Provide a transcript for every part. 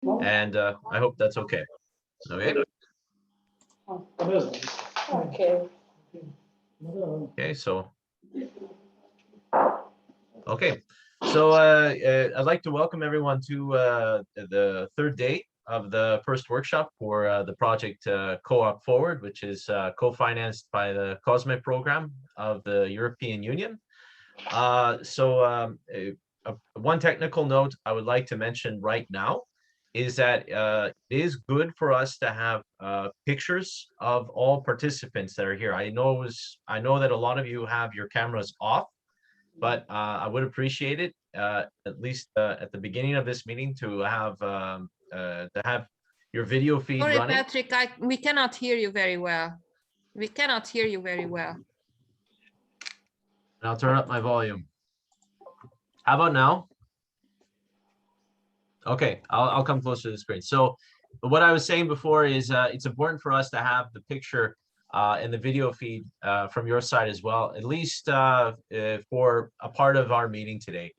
and I hope that's okay. Okay. Okay. Okay. So. Okay. So I'd like to welcome everyone to the third day of the first workshop for the project Co-op Forward, which is co-financed by the COSME program of the European Union. One technical note I would like to mention right now is that it is good for us to have pictures of all participants that are here. I know that a lot of you have your cameras off, but I would appreciate it at least at the beginning of this meeting to have your video feed Sorry, running. Patrick, we cannot hear you very well. We cannot hear you very well. And I'll turn up my volume. How about now? Okay, I'll come closer to the screen. So what I was saying before is it's important for us to have the picture and the video feed from your side as well, at least for a part of our meeting today,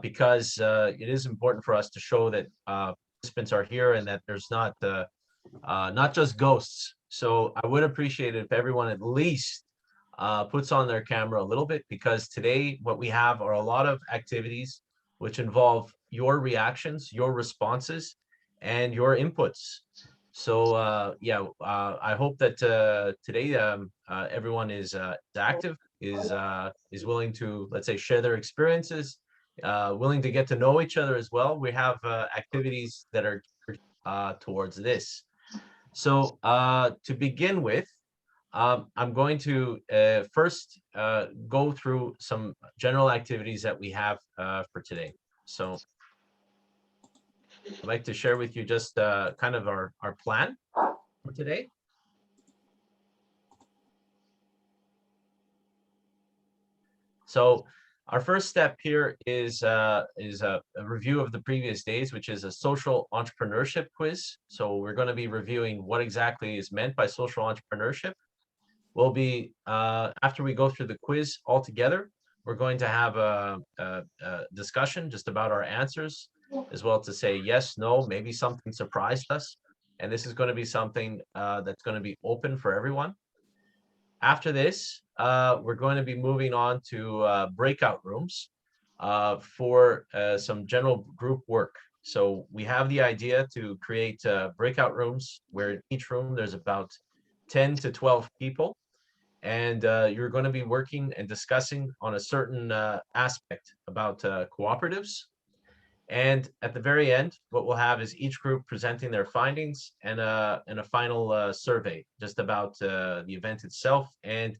because it is important for us to show that participants are here and that there's not just ghosts. So I would appreciate it if everyone at least puts on their camera a little bit, because today what we have are a lot of activities which involve your reactions, your responses, and your inputs. So I hope that today everyone is active, is willing to, let's say, share their experiences, willing to get to know each other as well. We have activities that are towards this. So to begin with, I'm going to first go through some general activities that we have for today. So I'd like to share with you just kind of our plan for today. So our first step here is a review of the previous days, which is a social entrepreneurship quiz. So we're going to be reviewing what exactly is meant by social entrepreneurship. We'll be, after we go through the quiz all together, we're going to have a discussion just about our answers, as well to say yes, no, maybe something surprised us. And this is going to be something that's going to be open for everyone. After this, we're going to be moving on to breakout rooms for some general group work. So we have the idea to create breakout rooms where in each room there's about 10 to 12 people, and you're going to be working and discussing on a certain aspect about cooperatives. And at the very end, what we'll have is each group presenting their findings and a final survey just about the event itself and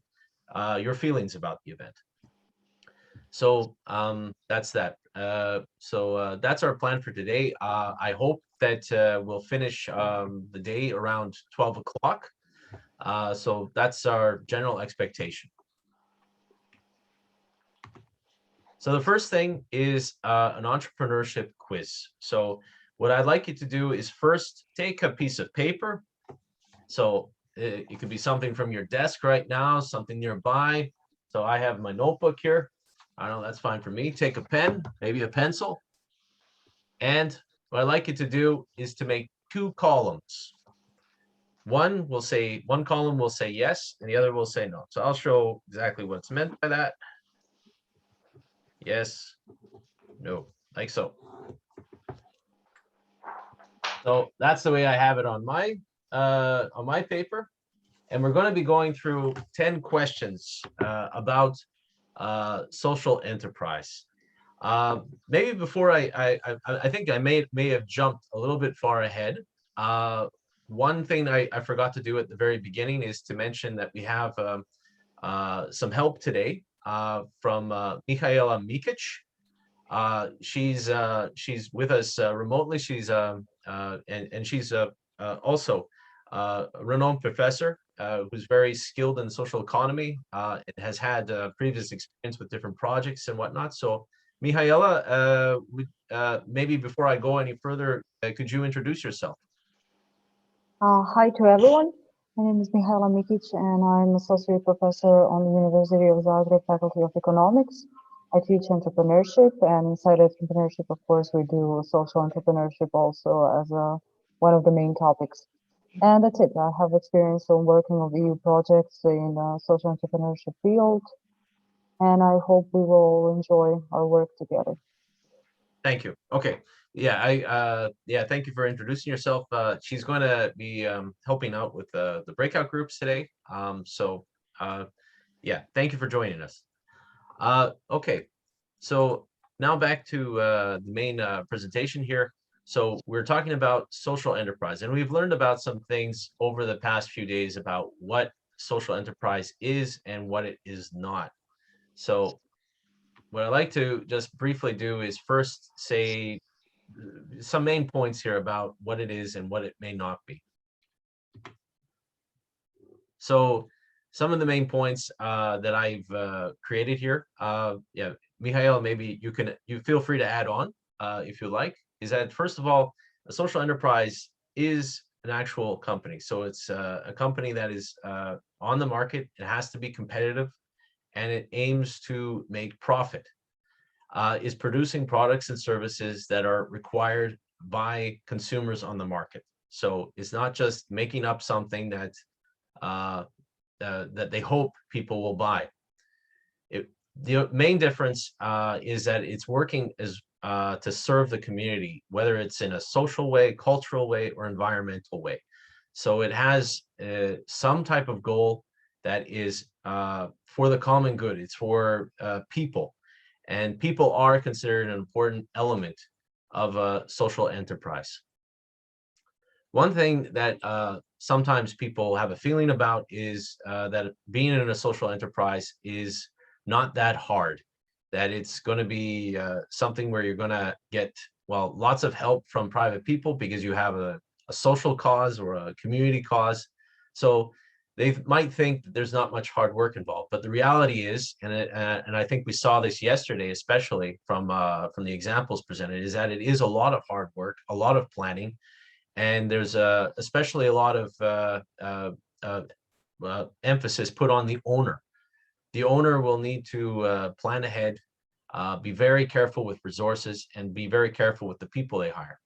your feelings about the event. So that's that. That's our plan for today. I hope that we'll finish the day around 12 o'clock. So that's our general expectation. So the first thing is an entrepreneurship quiz. So what I'd like you to do is first take a piece of paper. So it could be something from your desk right now, something nearby. So I have my notebook here. I know that's fine for me. Take a pen, maybe a pencil. And what I'd like you to do is to make two columns. One column will say yes, and the other will say no. So I'll show exactly what's meant by that. Yes, no, like so. So that's the way I have it on my paper. And we're going to be going through 10 questions about social enterprise. Maybe before I think I may have jumped a little bit far ahead. One thing I forgot to do at the very beginning is to mention that we have some help today from Mihaela Mikic. She's with us remotely. She's and she's also a renowned professor who's very skilled in social economy and has had previous experience with different projects and whatnot. So Mihaela, maybe before I go any further, could you introduce yourself? Hi to everyone. My name is Mihaela Mikic, and I'm associate professor on the University of Zagreb Faculty of Economics. I teach entrepreneurship, and inside entrepreneurship, of course, we do social entrepreneurship also as one of the main topics. And that's it. I have experience on working on EU projects in social entrepreneurship field, and I hope we will enjoy our work together. Thank you. Okay. Yeah, thank you for introducing yourself. She's going to be helping out with the breakout groups today. Yeah, thank you for joining us. Okay, so now back to the main presentation here. So we're talking about social enterprise, and we've learned about some things over the past few days about what social enterprise is and what it is not. So what I'd like to just briefly do is first say some main points here about what it is and what it may not be. So some of the main points that I've created here, yeah, Mihail, maybe you feel free to add on if you like, is that first of all, a social enterprise is an actual company. So it's a company that is on the market. It has to be competitive, and it aims to make profit. Is producing products and services that are required by consumers on the market. So it's not just making up something that that they hope people will buy. The main difference is that it's working as to serve the community, whether it's in a social way, cultural way, or environmental way. So it has some type of goal that is for the common good. It's for people, and people are considered an important element of a social enterprise. One thing that sometimes people have a feeling about is that being in a social enterprise is not that hard, that it's going to be something where you're going to get, well, lots of help from private people because you have a social cause or a community cause. So they might think that there's not much hard work involved, but the reality is, and I think we saw this yesterday, especially from the examples presented, is that it is a lot of hard work, a lot of planning, and there's especially a lot of emphasis put on the owner. The owner will need to plan ahead, be very careful with resources, and be very careful with the people they hire.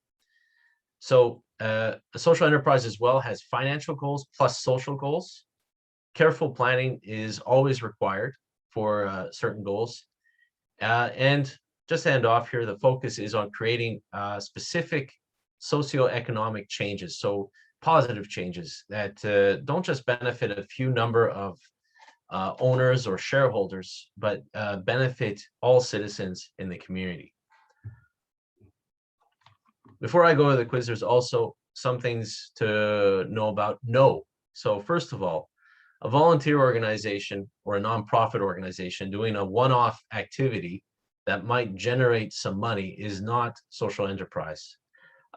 So a social enterprise as well has financial goals plus social goals. Careful planning is always required for certain goals. And just to end off here, the focus is on creating specific socioeconomic changes, so positive changes that don't just benefit a few number of owners or shareholders, but benefit all citizens in the community. Before I go to the quiz, there's also some things to know about no. So first of all, a volunteer organization or a nonprofit organization doing a one-off activity that might generate some money is not social enterprise.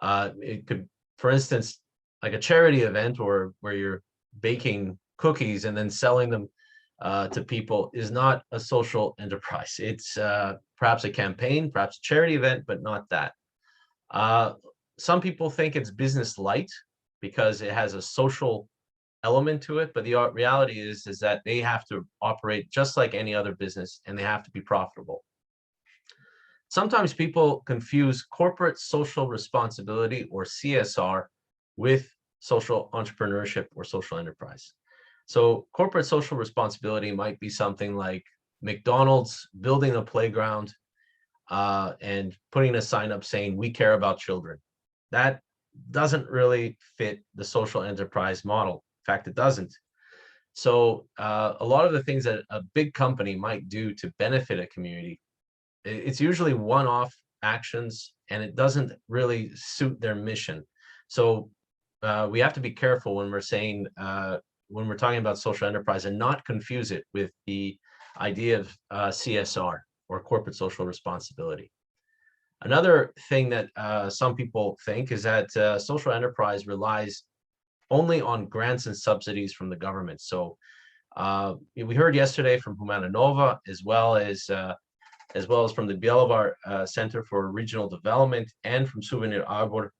It could, for instance, like a charity event or where you're baking cookies and then selling them to people is not a social enterprise. It's perhaps a campaign, perhaps a charity event, but not that. Some people think it's business light because it has a social element to it, but the reality is that they have to operate just like any other business, and they have to be profitable. Sometimes people confuse corporate social responsibility, or CSR, with social entrepreneurship or social enterprise. So corporate social responsibility might be something like McDonald's building a playground and putting a sign up saying, "We care about children." That doesn't really fit the social enterprise model. In fact, it doesn't. So a lot of the things that a big company might do to benefit a community, it's usually one-off actions, and it doesn't really suit their mission. So we have to be careful when we're saying, when we're talking about social enterprise, and not confuse it with the idea of CSR, or corporate social responsibility. Another thing that some people think is that social enterprise relies only on grants and subsidies from the government. So we heard yesterday from Humana Nova, as well as from the Bjelovar Center for Regional Development, and from Souvenir Arbor,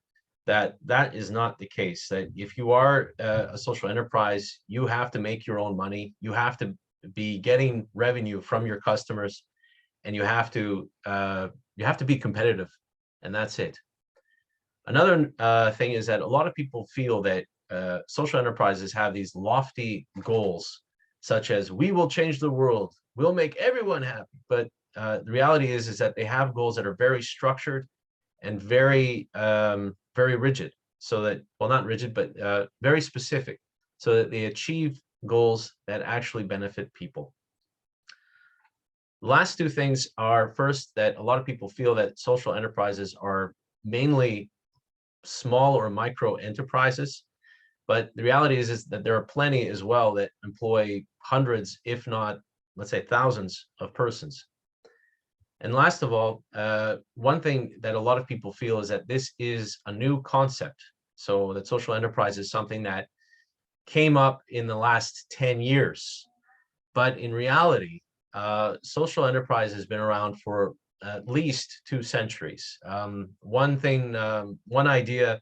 that is not the case. That if you are a social enterprise, you have to make your own money. You have to be getting revenue from your customers, and you have to be competitive, and that's it. Another thing is that a lot of people feel that social enterprises have these lofty goals, such as we will change the world, we'll make everyone happy. But the reality is that they have goals that are very structured and very very rigid, so that, well, not rigid, but very specific, so that they achieve goals that actually benefit people. The last two things are, first, that a lot of people feel that social enterprises are mainly small or micro enterprises, but the reality is that there are plenty as well that employ hundreds, if not, let's say, thousands of persons. And last of all, one thing that a lot of people feel is that this is a new concept. So that social enterprise is something that came up in the last 10 years. But in reality, social enterprise has been around for at least 2 centuries. One idea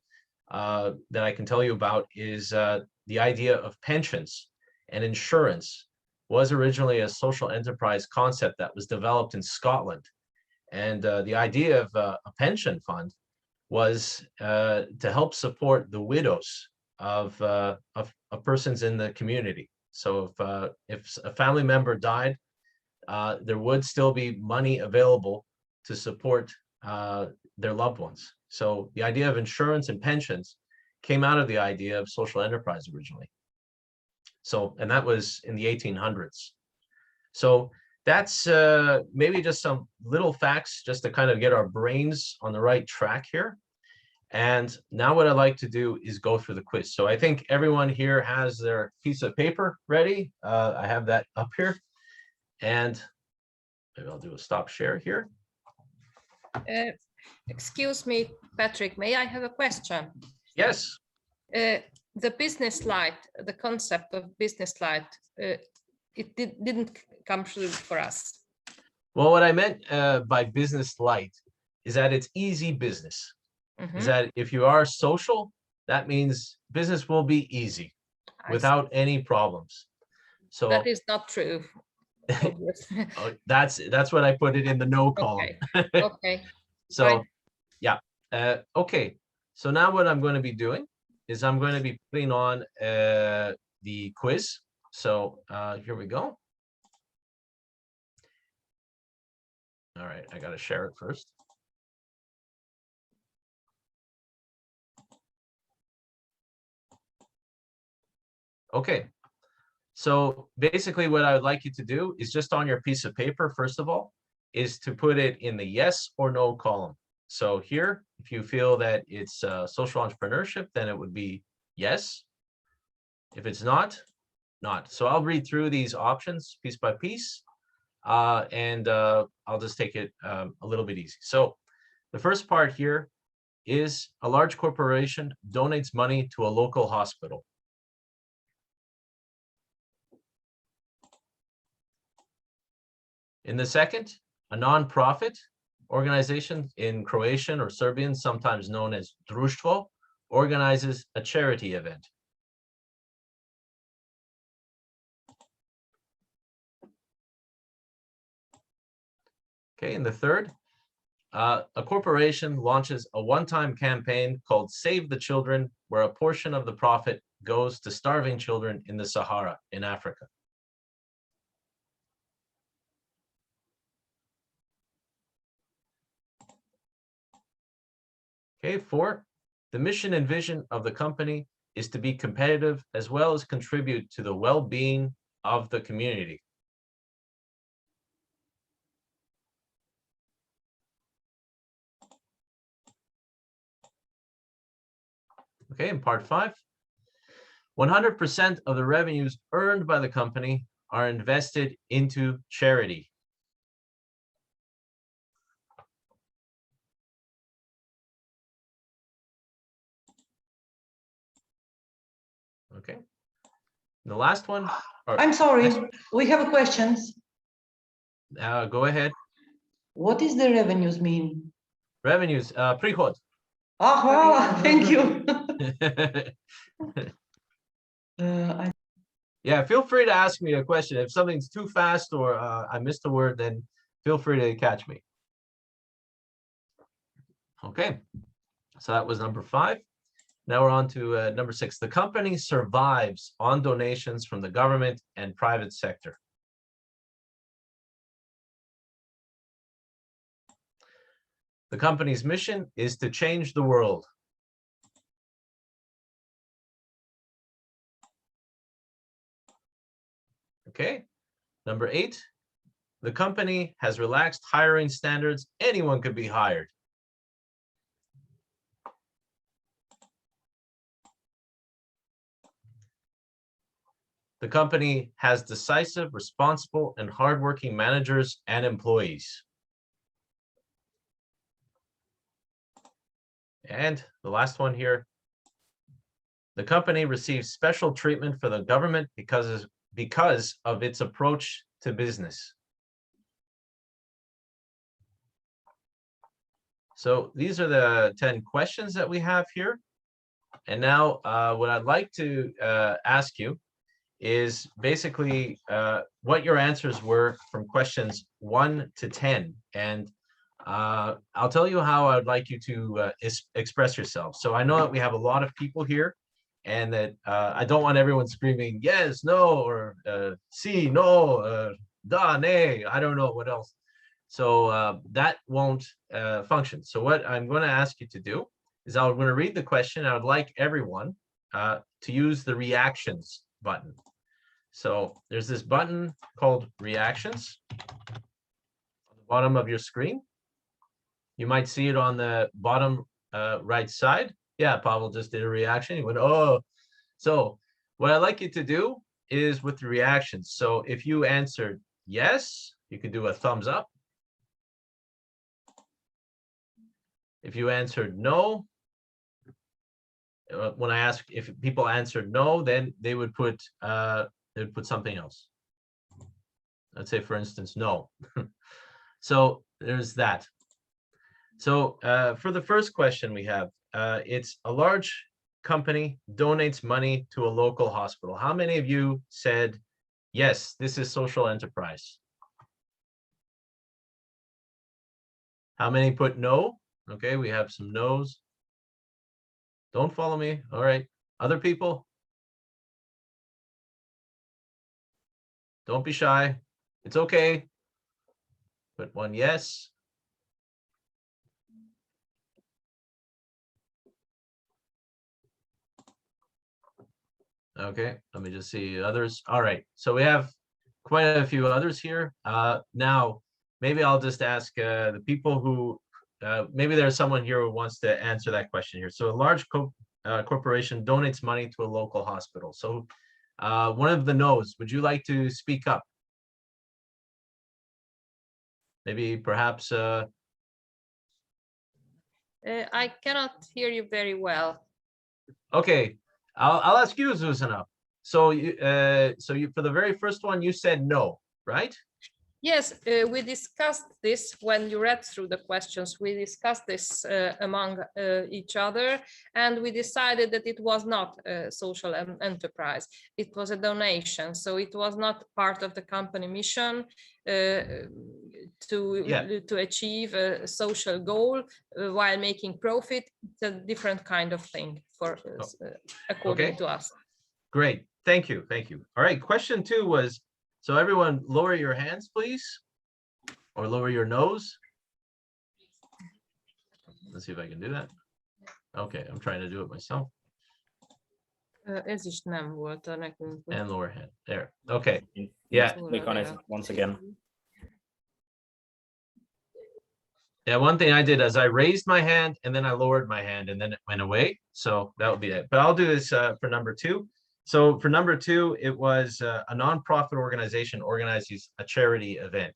that I can tell you about is the idea of pensions and insurance was originally a social enterprise concept that was developed in Scotland. And the idea of a pension fund was to help support the widows of persons in the community. So if a family member died, there would still be money available to support their loved ones. So the idea of insurance and pensions came out of the idea of social enterprise originally. So, and that was in the 1800s. So that's maybe just some little facts just to kind of get our brains on the right track here. And now what I'd like to do is go through the quiz. So I think everyone here has their piece of paper ready. I have that up here. And maybe I'll do a stop share here. Excuse me, Patrick, may I have a question? Yes. The business slide, the concept of business slide, it didn't come through for us. Well, what I meant by business light is that it's easy business. Mm-hmm. Is that if you are social, that means business will be easy without any problems. So that is not true. that's what I put it in the no column. Okay. Okay. So Fine. yeah. Okay. So now what I'm going to be doing is I'm going to be putting on the quiz. So here we go. All right, I got to share it first. Okay, so basically what I would like you to do is just on your piece of paper, first of all, is to put it in the yes or no column. So here, if you feel that it's social entrepreneurship, then it would be yes. If it's not, not. So I'll read through these options piece by piece, and I'll just take it a little bit easy. So the first part here is a large corporation donates money to a local hospital. In the second, a non-profit organization, in Croatian or Serbian, sometimes known as društvo, organizes a charity event. Okay, and the third, a corporation launches a one-time campaign called Save the Children, where a portion of the profit goes to starving children in the Sahara in Africa. Okay, 4, the mission and vision of the company is to be competitive as well as contribute to the well-being of the community. Okay, in part 5, 100% of the revenues earned by the company are invested into charity. Okay. The last one. I'm sorry, we have questions. Go ahead. What is the revenues mean? Revenues, prihod. Aha, thank you. Yeah, feel free to ask me a question. If something's too fast or I missed a word, then feel free to catch me. Okay, so that was number 5. Now we're on to number 6. The company survives on donations from the government and private sector. The company's mission is to change the world. Okay, number 8. The company has relaxed hiring standards. Anyone could be hired. The company has decisive, responsible, and hardworking managers and employees. And the last one here. The company receives special treatment for the government because of its approach to business. So these are the 10 questions that we have here. And now what I'd like to ask you is basically what your answers were from questions 1 to 10. And I'll tell you how I would like you to express yourself. So I know that we have a lot of people here, and that I don't want everyone screaming, yes, no, or si, no, da, nay, I don't know what else. So that won't function. So what I'm going to ask you to do is I'm going to read the question. I would like everyone to use the reactions button. So there's this button called reactions on the bottom of your screen. You might see it on the bottom right side. Yeah, Pavel just did a reaction. He went, oh. So what I'd like you to do is with the reactions. So if you answered yes, you could do a thumbs up. If you answered no, when I ask if people answered no, then they would put something else. Let's say, for instance, no. So there's that. So for the first question we have, it's a large company donates money to a local hospital. How many of you said, yes, this is social enterprise? How many put no? Okay, we have some no's. Don't follow me. All right. Other people? Don't be shy. It's okay. Put one yes. Okay, let me just see others. All right, so we have quite a few others here. Now, maybe I'll just ask the people who, maybe there's someone here who wants to answer that question here. So a large corporation donates money to a local hospital. So one of the no's, would you like to speak up? Maybe perhaps. I cannot hear you very well. Okay, I'll ask you, Zuzana. So you for the very first one, you said no, right? Yes, we discussed this when you read through the questions. We discussed this among each other, and we decided that it was not a social enterprise. It was a donation, so it was not part of the company mission to achieve a social goal while making profit. It's a different kind of thing for according to us. Great, thank you, thank you. All right, question 2 was. So everyone lower your hands, please, or lower your nose. Let's see if I can do that. Okay, I'm trying to do it myself. Ez is nem volt a nekünk. And lower hand, there, okay. Yeah. Click on it once again. Yeah, one thing I did is I raised my hand and then I lowered my hand and then it went away. So that would be it. But I'll do this for number 2. So for number 2, it was a nonprofit organization organizes a charity event.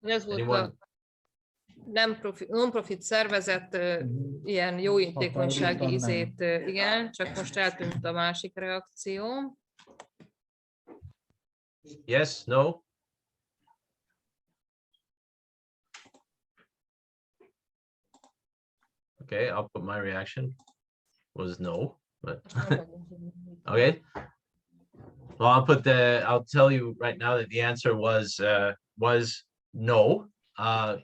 Ez volt a non-profit szervezet ilyen jótékonysági izét, igen, csak most eltűnt a másik reakció. Yes, no? Okay, I'll put my reaction was no. But okay, well, I'll tell you right now that the answer was no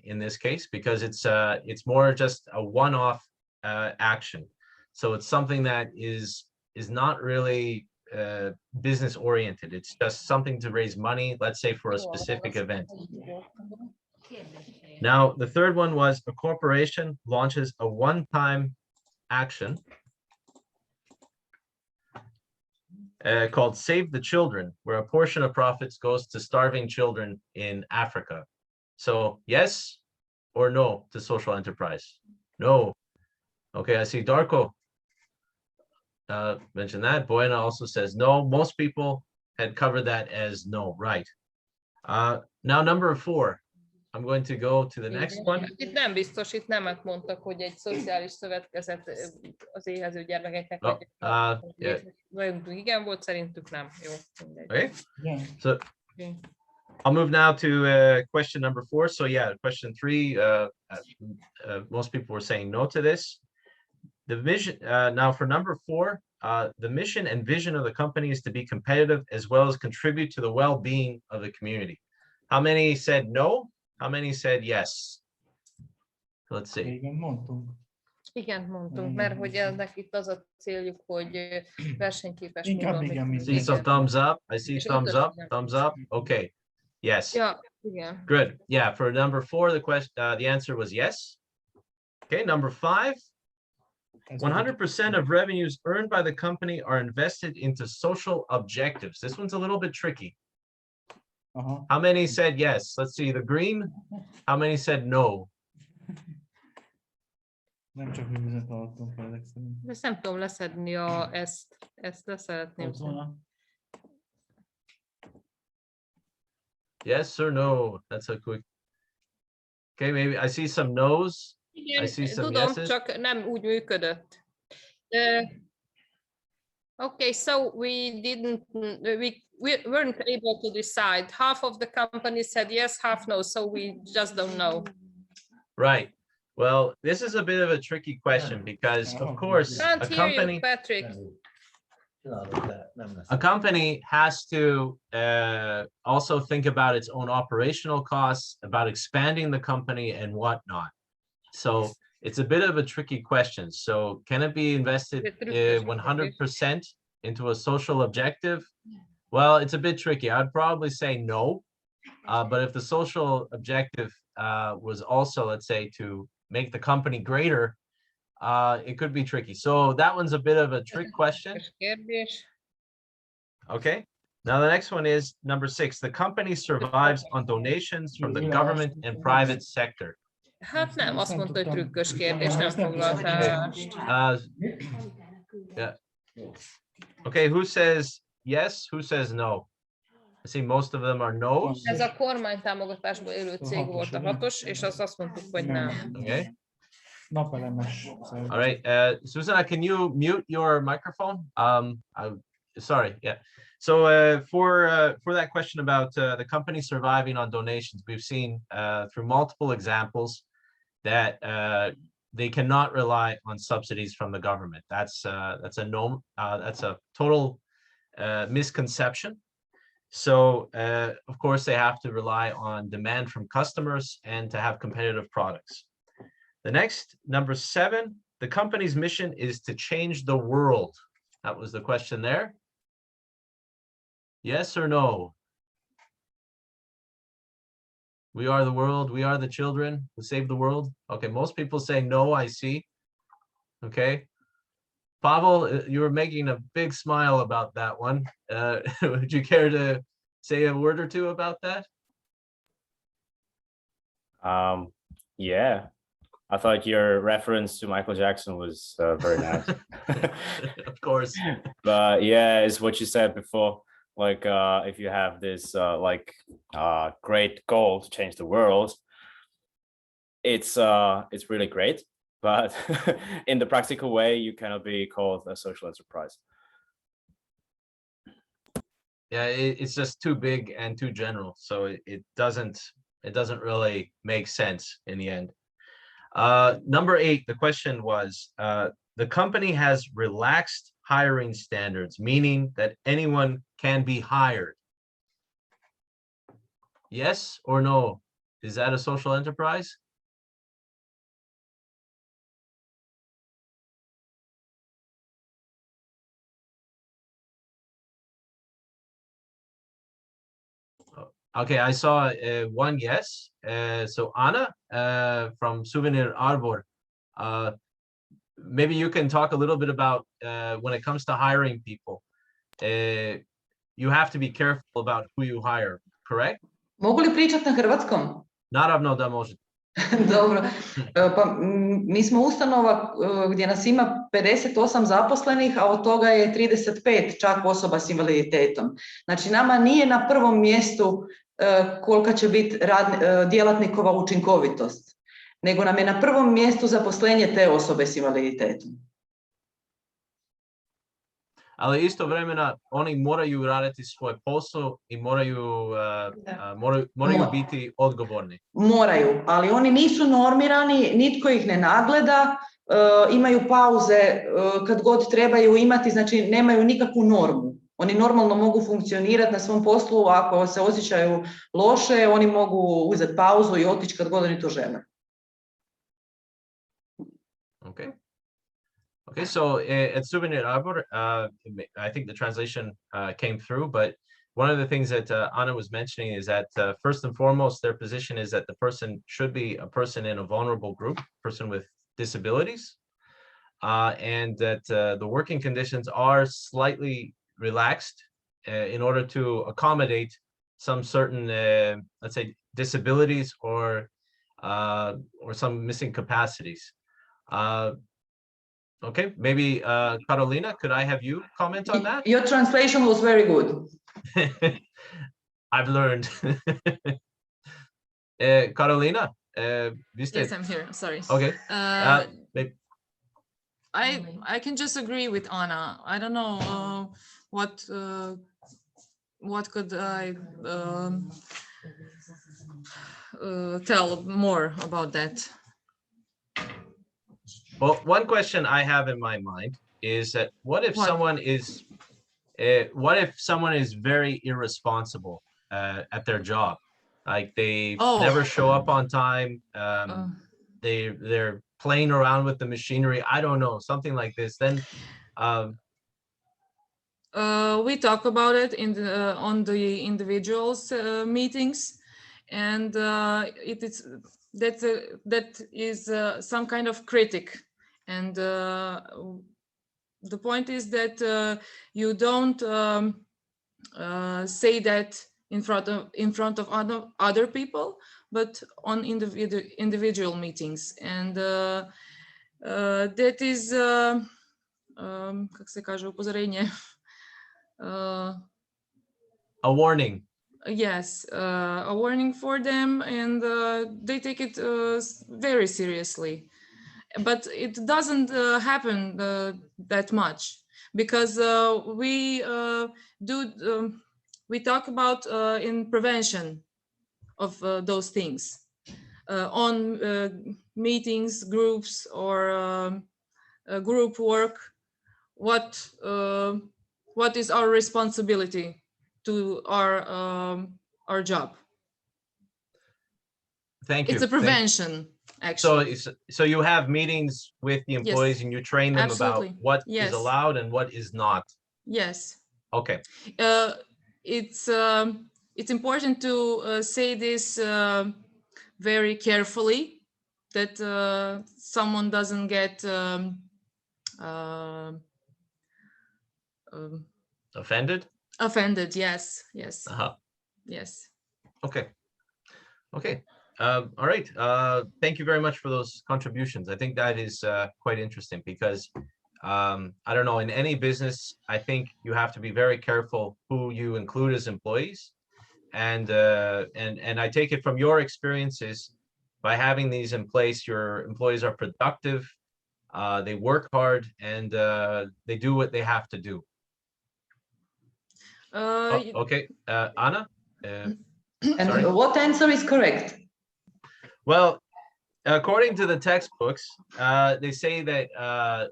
in this case, because it's more just a one-off action. So it's something that is not really business oriented. It's just something to raise money, let's say for a specific event. Now, the third one was a corporation launches a one-time action called Save the Children, where a portion of profits goes to starving children in Africa. So yes or no to social enterprise? No. Okay, I see Darko mentioned that. Buena also says no. Most people had covered that as no, right. Now number 4. I'm going to go to the next one. Itt nem biztos, itt nemet mondtak, hogy egy szociális szövetkezet az éhező gyermekeknek. Yeah. Igen volt, szerintük nem. Jó, Okay. So I'll move now to question number 4. So yeah, question 3, most people were saying no to this. The vision, now for number 4, the mission and vision of the company is to be competitive as well as contribute to the well-being of the community. How many said no? How many said yes? Let's see. Igen, mondtunk, mert hogy ennek itt az a céljuk, hogy versenyképes módon. I see some thumbs up. I see thumbs up. Thumbs up. Okay. Yes. Ja, igen. Good. Yeah. For number 4, the question, the answer was yes. Okay. Number 5. 100% of revenues earned by the company are invested into social objectives. This one's a little bit tricky. How many said yes? Let's see, the green. How many said no? Nem csak mi vizet hallottunk fel ezek szerint. Ezt nem tudom leszedni ezt leszeretném. Yes or no? That's a quick. Okay, maybe I see some no's. Igen, I see some tudom, yeses. csak nem úgy működött. Okay, so we weren't able to decide. Half of the company said yes, half no, so we just don't know. Right. Well, this is a bit of a tricky question because, of course, Can't a hear company you, Patrick. has to also think about its own operational costs, about expanding the company and whatnot. So it's a bit of a tricky question. So can it be invested 100% into a social objective? Well, it's a bit tricky. I'd probably say no. But if the social objective was also, let's say, to make the company greater, it could be tricky. So that one's a bit of a trick question. Okay. Now the next one is number 6. The company survives on donations from the government and private sector. Hát nem, azt mondta, hogy trükkös kérdés, nem foglalt állást. Yeah. Okay, who says yes? Who says no? I see most of them are no's. Ez a kormánytámogatásból élő cég volt a 6-os, és azt mondtuk, hogy nem. Okay. Napelemes. All right. Susanna, can you mute your microphone? Sorry. Yeah. So for that question about the company surviving on donations, we've seen through multiple examples that they cannot rely on subsidies from the government. That's a total misconception. So of course they have to rely on demand from customers and to have competitive products. The next, number 7, the company's mission is to change the world. That was the question there. Yes or no? We are the world, we are the children who save the world. Okay, most people say no, I see. Okay. Pavel, you were making a big smile about that one. Would you care to say a word or two about that? Yeah, I thought your reference to Michael Jackson was very nice. Of course. But yeah, it's what you said before. Like if you have this great goal to change the world, it's really great. But in the practical way, you cannot be called a social enterprise. Yeah, it's just too big and too general, so it doesn't really make sense in the end. Number 8, the question was, the company has relaxed hiring standards, meaning that anyone can be hired. Yes or no? Is that a social enterprise? Okay, I saw one yes. So Anna from Souvenir Arbor, maybe you can talk a little bit about when it comes to hiring people. You have to be careful about who you hire, correct? Mogu li pričati na hrvatskom? Naravno da možete. Dobro. Mi smo ustanova gdje nas ima 58 zaposlenih, a od toga je 35 čak osoba s invaliditetom. Znači, nama nije na prvom mjestu kolika će biti djelatnikova učinkovitost, nego nam je na prvom mjestu zaposlenje te osobe s invaliditetom. Ali istovremeno oni moraju raditi svoj posao i moraju biti odgovorni. Moraju, ali oni nisu normirani, nitko ih ne nagleda, imaju pauze kad god trebaju imati, znači nemaju nikakvu normu. Oni normalno mogu funkcionirati na svom poslu, ako se osjećaju loše, oni mogu uzeti pauzu i otići kad god oni to žele. Okay. Okay, so at Souvenir Arbor, I think the translation came through, but one of the things that Anna was mentioning is that first and foremost, their position is that the person should be a person in a vulnerable group, person with disabilities, and that the working conditions are slightly relaxed in order to accommodate some certain, let's say, disabilities or some missing capacities. Okay, maybe Carolina, could I have you comment on that? Your translation was very good. I've learned. Carolina, Yes, I'm here. Sorry. Okay. I can just agree with Anna. I don't know what could I tell more about that. Well, one question I have in my mind is that what if someone is very irresponsible at their job? Like they never show up on time. They're playing around with the machinery. I don't know, something like this. Then we talk about it on the individuals meetings, and that is some kind of critic. And the point is that you don't say that in front of other people, but on individual meetings. And that is, как се каже, upozorenje. A warning. Yes, a warning for them, and they take it very seriously. But it doesn't happen that much, because we talk about in prevention of those things on meetings, groups, or group work. What is our responsibility to our job? Thank you. It's a prevention. Actually. So you have meetings with the employees, and you train them about what is allowed and what is not. Yes. Okay. It's important to say this very carefully, that someone doesn't get offended. Offended. Yes. Yes. Yes. Okay. Okay. All right. Thank you very much for those contributions. I think that is quite interesting, because I don't know, in any business, I think you have to be very careful who you include as employees. And I take it from your experiences, by having these in place, your employees are productive, they work hard, and they do what they have to do. Okay, Anna? And what answer is correct? Well, according to the textbooks, they say that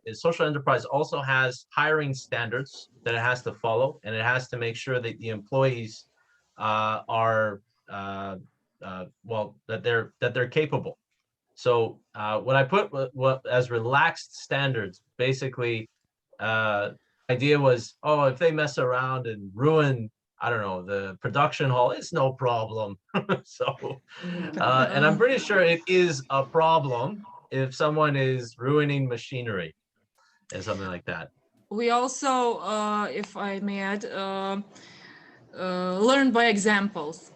a social enterprise also has hiring standards that it has to follow, and it has to make sure that the employees are well, that they're capable. So when I put what as relaxed standards, basically, idea was, oh, if they mess around and ruin, I don't know, the production hall, it's no problem. So, and I'm pretty sure it is a problem if someone is ruining machinery and something like that. We also, if I may add, learn by examples.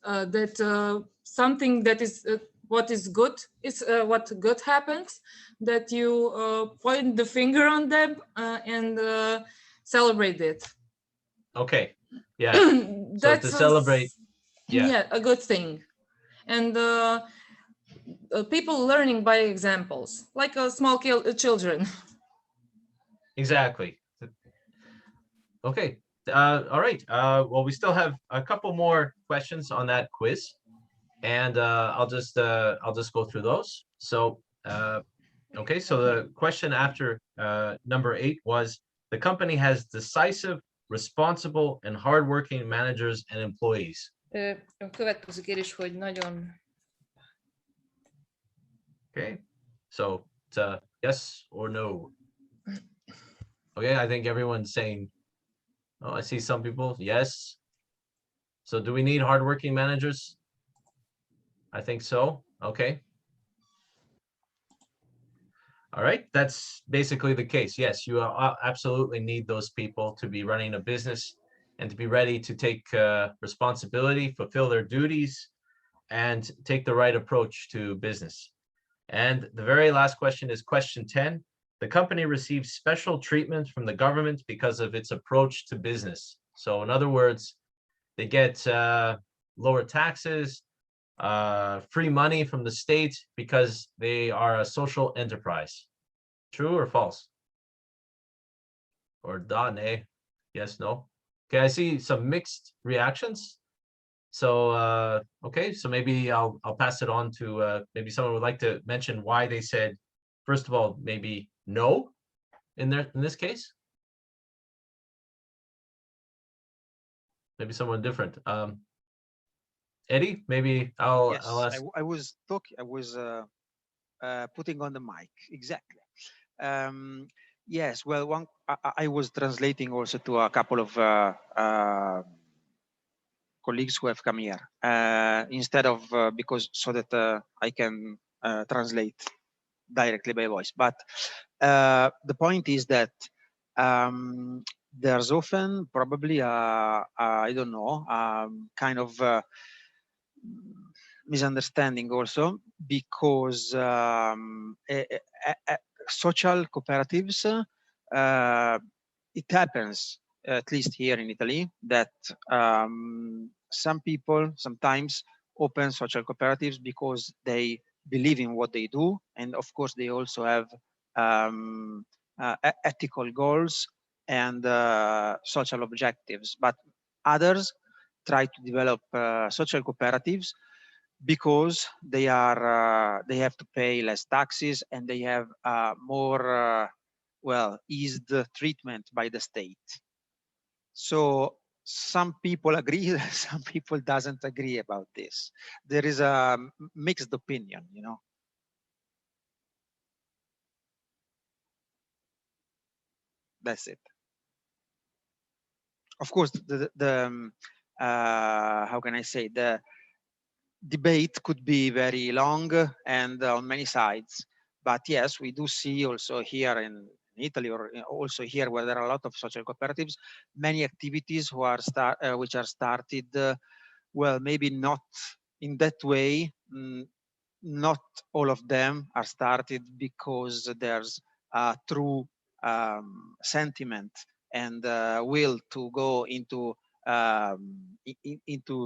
That something that is what is good is what good happens, that you point the finger on them and celebrate it. Okay, yeah. So That's to celebrate, yeah, a good thing. And people learning by examples, like small children. exactly. Okay. All right. Well, we still have a couple more questions on that quiz, and I'll just go through those. So, okay. So the question after number 8 was: the company has decisive, responsible, and hardworking managers and employees. A következő kérdés, hogy nagyon... Okay. So it's a yes or no. Okay. I think everyone's saying, oh, I see some people. Yes. So do we need hardworking managers? I think so. Okay. All right. That's basically the case. Yes, you absolutely need those people to be running a business and to be ready to take responsibility, fulfill their duties, and take the right approach to business. And the very last question is question 10. The company receives special treatment from the government because of its approach to business. So in other words, they get lower taxes, free money from the state because they are a social enterprise. True or false? Or da, nay? Yes, no? Okay, I see some mixed reactions. So, okay, so maybe I'll pass it on to maybe someone would like to mention why they said, first of all, maybe no in this case. Maybe someone different. Eddie, maybe I'll ask. I was putting on the mic, exactly. Yes, well, I was translating also to a couple of colleagues who have come here instead of because so that I can translate directly by voice. But the point is that there's often probably I don't know, kind of misunderstanding also, because social cooperatives, it happens, at least here in Italy, that some people sometimes open social cooperatives because they believe in what they do, and of course they also have ethical goals and social objectives. But others try to develop social cooperatives because they have to pay less taxes and they have more well eased treatment by the state. So some people agree, some people doesn't agree about this. There is a mixed opinion, you know. That's it. Of course, the how can I say, the debate could be very long and on many sides. But yes, we do see also here in Italy, or also here where there are a lot of social cooperatives, many activities which are started, well, maybe not in that way. Not all of them are started because there's a true sentiment and will to go into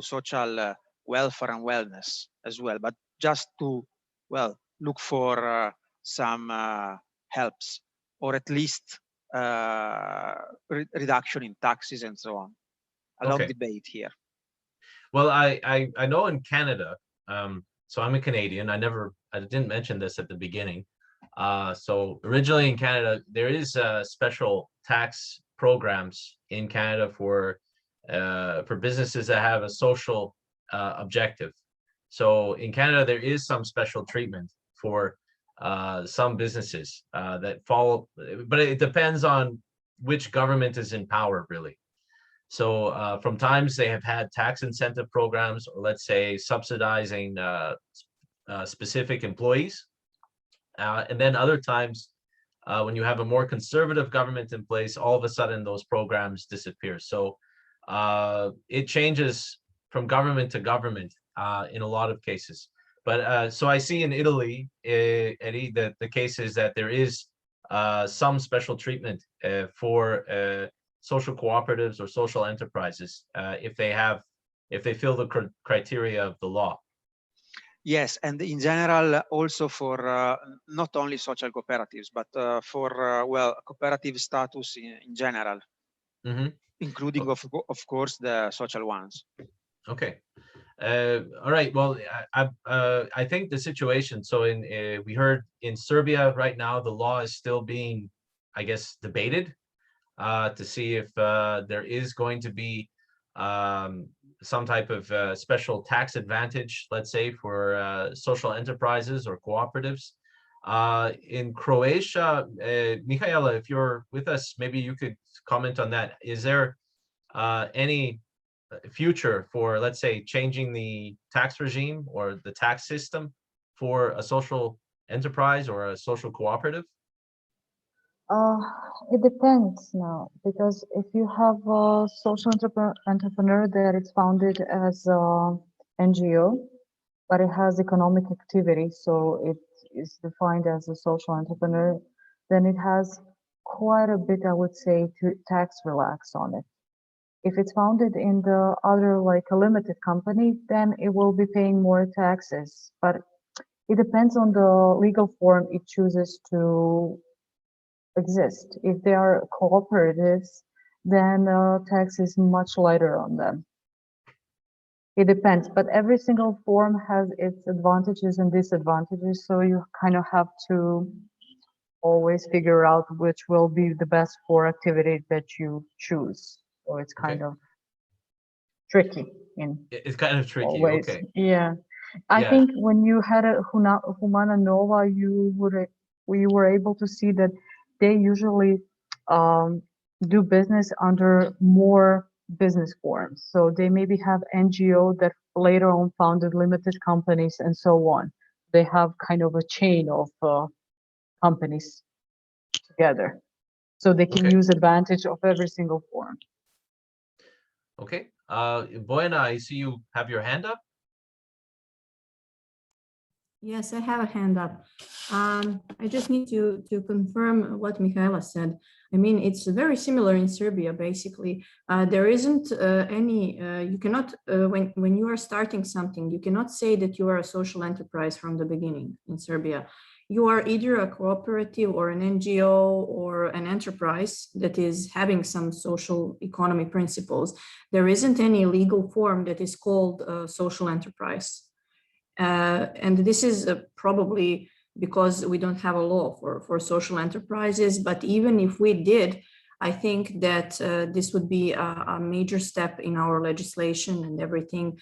social welfare and wellness as well, but just to, well, look for some helps, or at least reduction in taxes and so on. A long debate here. Well, I know in Canada, so I'm a Canadian. I didn't mention this at the beginning. So originally in Canada, there is special tax programs in Canada for businesses that have a social objective. So in Canada, there is some special treatment for some businesses that follow, but it depends on which government is in power, really. So from times they have had tax incentive programs, or let's say subsidizing specific employees. And then other times, when you have a more conservative government in place, all of a sudden those programs disappear. So it changes from government to government in a lot of cases. But so I see in Italy, Eddie, that the case is that there is some special treatment for social cooperatives or social enterprises if they fill the criteria of the law. Yes, and in general, also for not only social cooperatives, but for well, cooperative status in general, including of course the social ones. Okay. All right. Well, I think the situation. So in we heard in Serbia right now, the law is still being, I guess, debated to see if there is going to be some type of special tax advantage, let's say, for social enterprises or cooperatives. In Croatia, Michaela, if you're with us, maybe you could comment on that. Is there any future for, let's say, changing the tax regime or the tax system for a social enterprise or a social cooperative? It depends now, because if you have a social entrepreneur that it's founded as a NGO, but it has economic activity, so it is defined as a social entrepreneur, then it has quite a bit, I would say, to tax relax on it. If it's founded in the other, like a limited company, then it will be paying more taxes. But it depends on the legal form it chooses to exist. If they are cooperatives, then tax is much lighter on them. It depends, but every single form has its advantages and disadvantages, so you kind of have to always figure out which will be the best for activity that you choose. So it's kind of tricky in It's kind of tricky. ways. Okay. Yeah. I think when you had a Humana Nova, you were able to see that they usually do business under more business forms. So they maybe have NGO that later on founded limited companies and so on. They have kind of a chain of companies together, so they can use advantage of every single form. Okay. Boyana, I see you have your hand up. Yes, I have a hand up. I just need to confirm what Michaela said. I mean, it's very similar in Serbia, basically. There isn't any, you cannot, when you are starting something, you cannot say that you are a social enterprise from the beginning in Serbia. You are either a cooperative or an NGO or an enterprise that is having some social economy principles. There isn't any legal form that is called a social enterprise. And this is probably because we don't have a law for social enterprises. But even if we did, I think that this would be a major step in our legislation and everything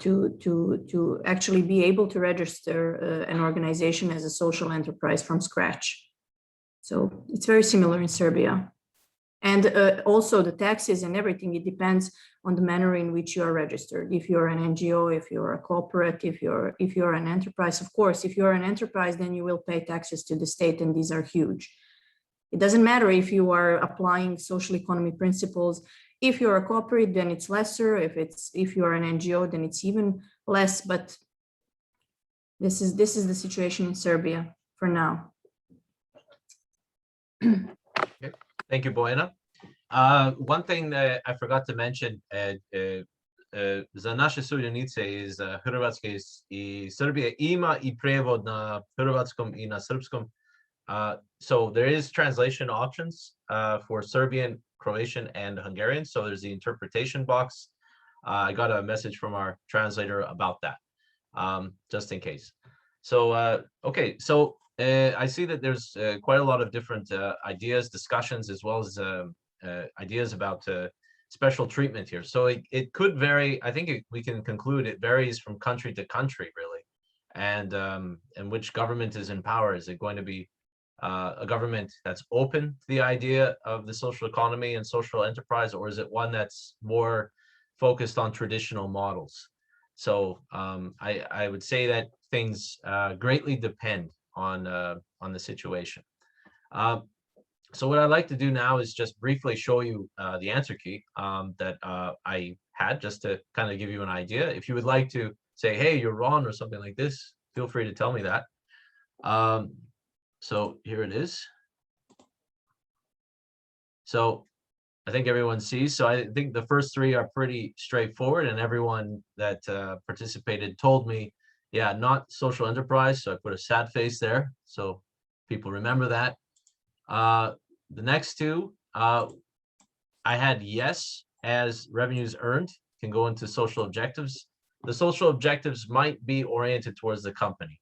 to actually be able to register an organization as a social enterprise from scratch. So it's very similar in Serbia. And also the taxes and everything, it depends on the manner in which you are registered. If you're an NGO, if you're a cooperative, if you're an enterprise, of course, if you're an enterprise, then you will pay taxes to the state, and these are huge. It doesn't matter if you are applying social economy principles. If you're a cooperative, then it's lesser. If you're an NGO, then it's even less. But this is the situation in Serbia for now. Okay. Thank you, Boyana. One thing that I forgot to mention, za naše sudionice iz Hrvatske I Srbije ima I prijevod na hrvatskom I na srpskom. So there is translation options for Serbian, Croatian, and Hungarian. So there's the interpretation box. I got a message from our translator about that, just in case. So, okay, so I see that there's quite a lot of different ideas, discussions, as well as ideas about special treatment here. So it could vary. I think we can conclude it varies from country to country, really. And which government is in power? Is it going to be a government that's open to the idea of the social economy and social enterprise, or is it one that's more focused on traditional models? So I would say that things greatly depend on the situation. So what I'd like to do now is just briefly show you the answer key that I had, just to kind of give you an idea. If you would like to say, hey, you're wrong or something like this, feel free to tell me that. So here it is. So I think everyone sees. So I think the first three are pretty straightforward, and everyone that participated told me, yeah, not social enterprise. So I put a sad face there, so people remember that. The next two, I had yes, as revenues earned can go into social objectives. The social objectives might be oriented towards the company.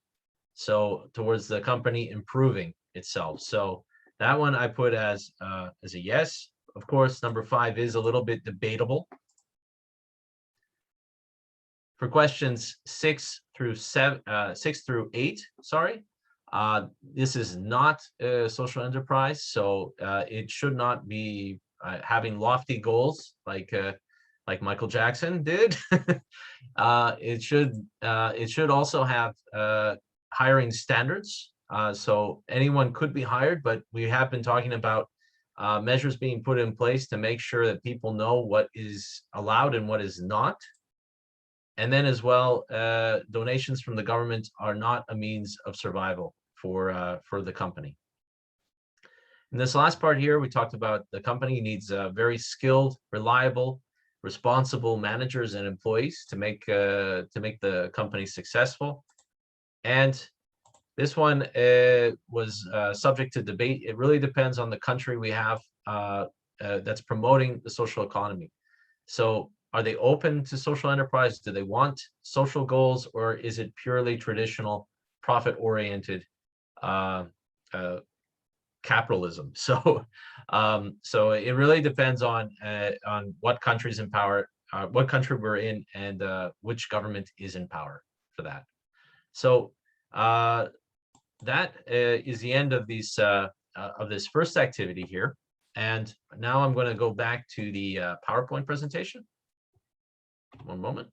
So towards the company improving itself. So that one I put as a yes. Of course, number 5 is a little bit debatable. For questions 6 through 8, sorry, this is not a social enterprise, so it should not be having lofty goals like Michael Jackson did. It should also have hiring standards. So anyone could be hired, but we have been talking about measures being put in place to make sure that people know what is allowed and what is not. And then as well, donations from the government are not a means of survival for the company. In this last part here, we talked about the company needs very skilled, reliable, responsible managers and employees to make the company successful. And this one was subject to debate. It really depends on the country we have that's promoting the social economy. So are they open to social enterprise? Do they want social goals, or is it purely traditional profit-oriented capitalism? So so it really depends on what country's in power, what country we're in, and which government is in power for that. So that is the end of these of this first activity here. And now I'm going to go back to the PowerPoint presentation. One moment.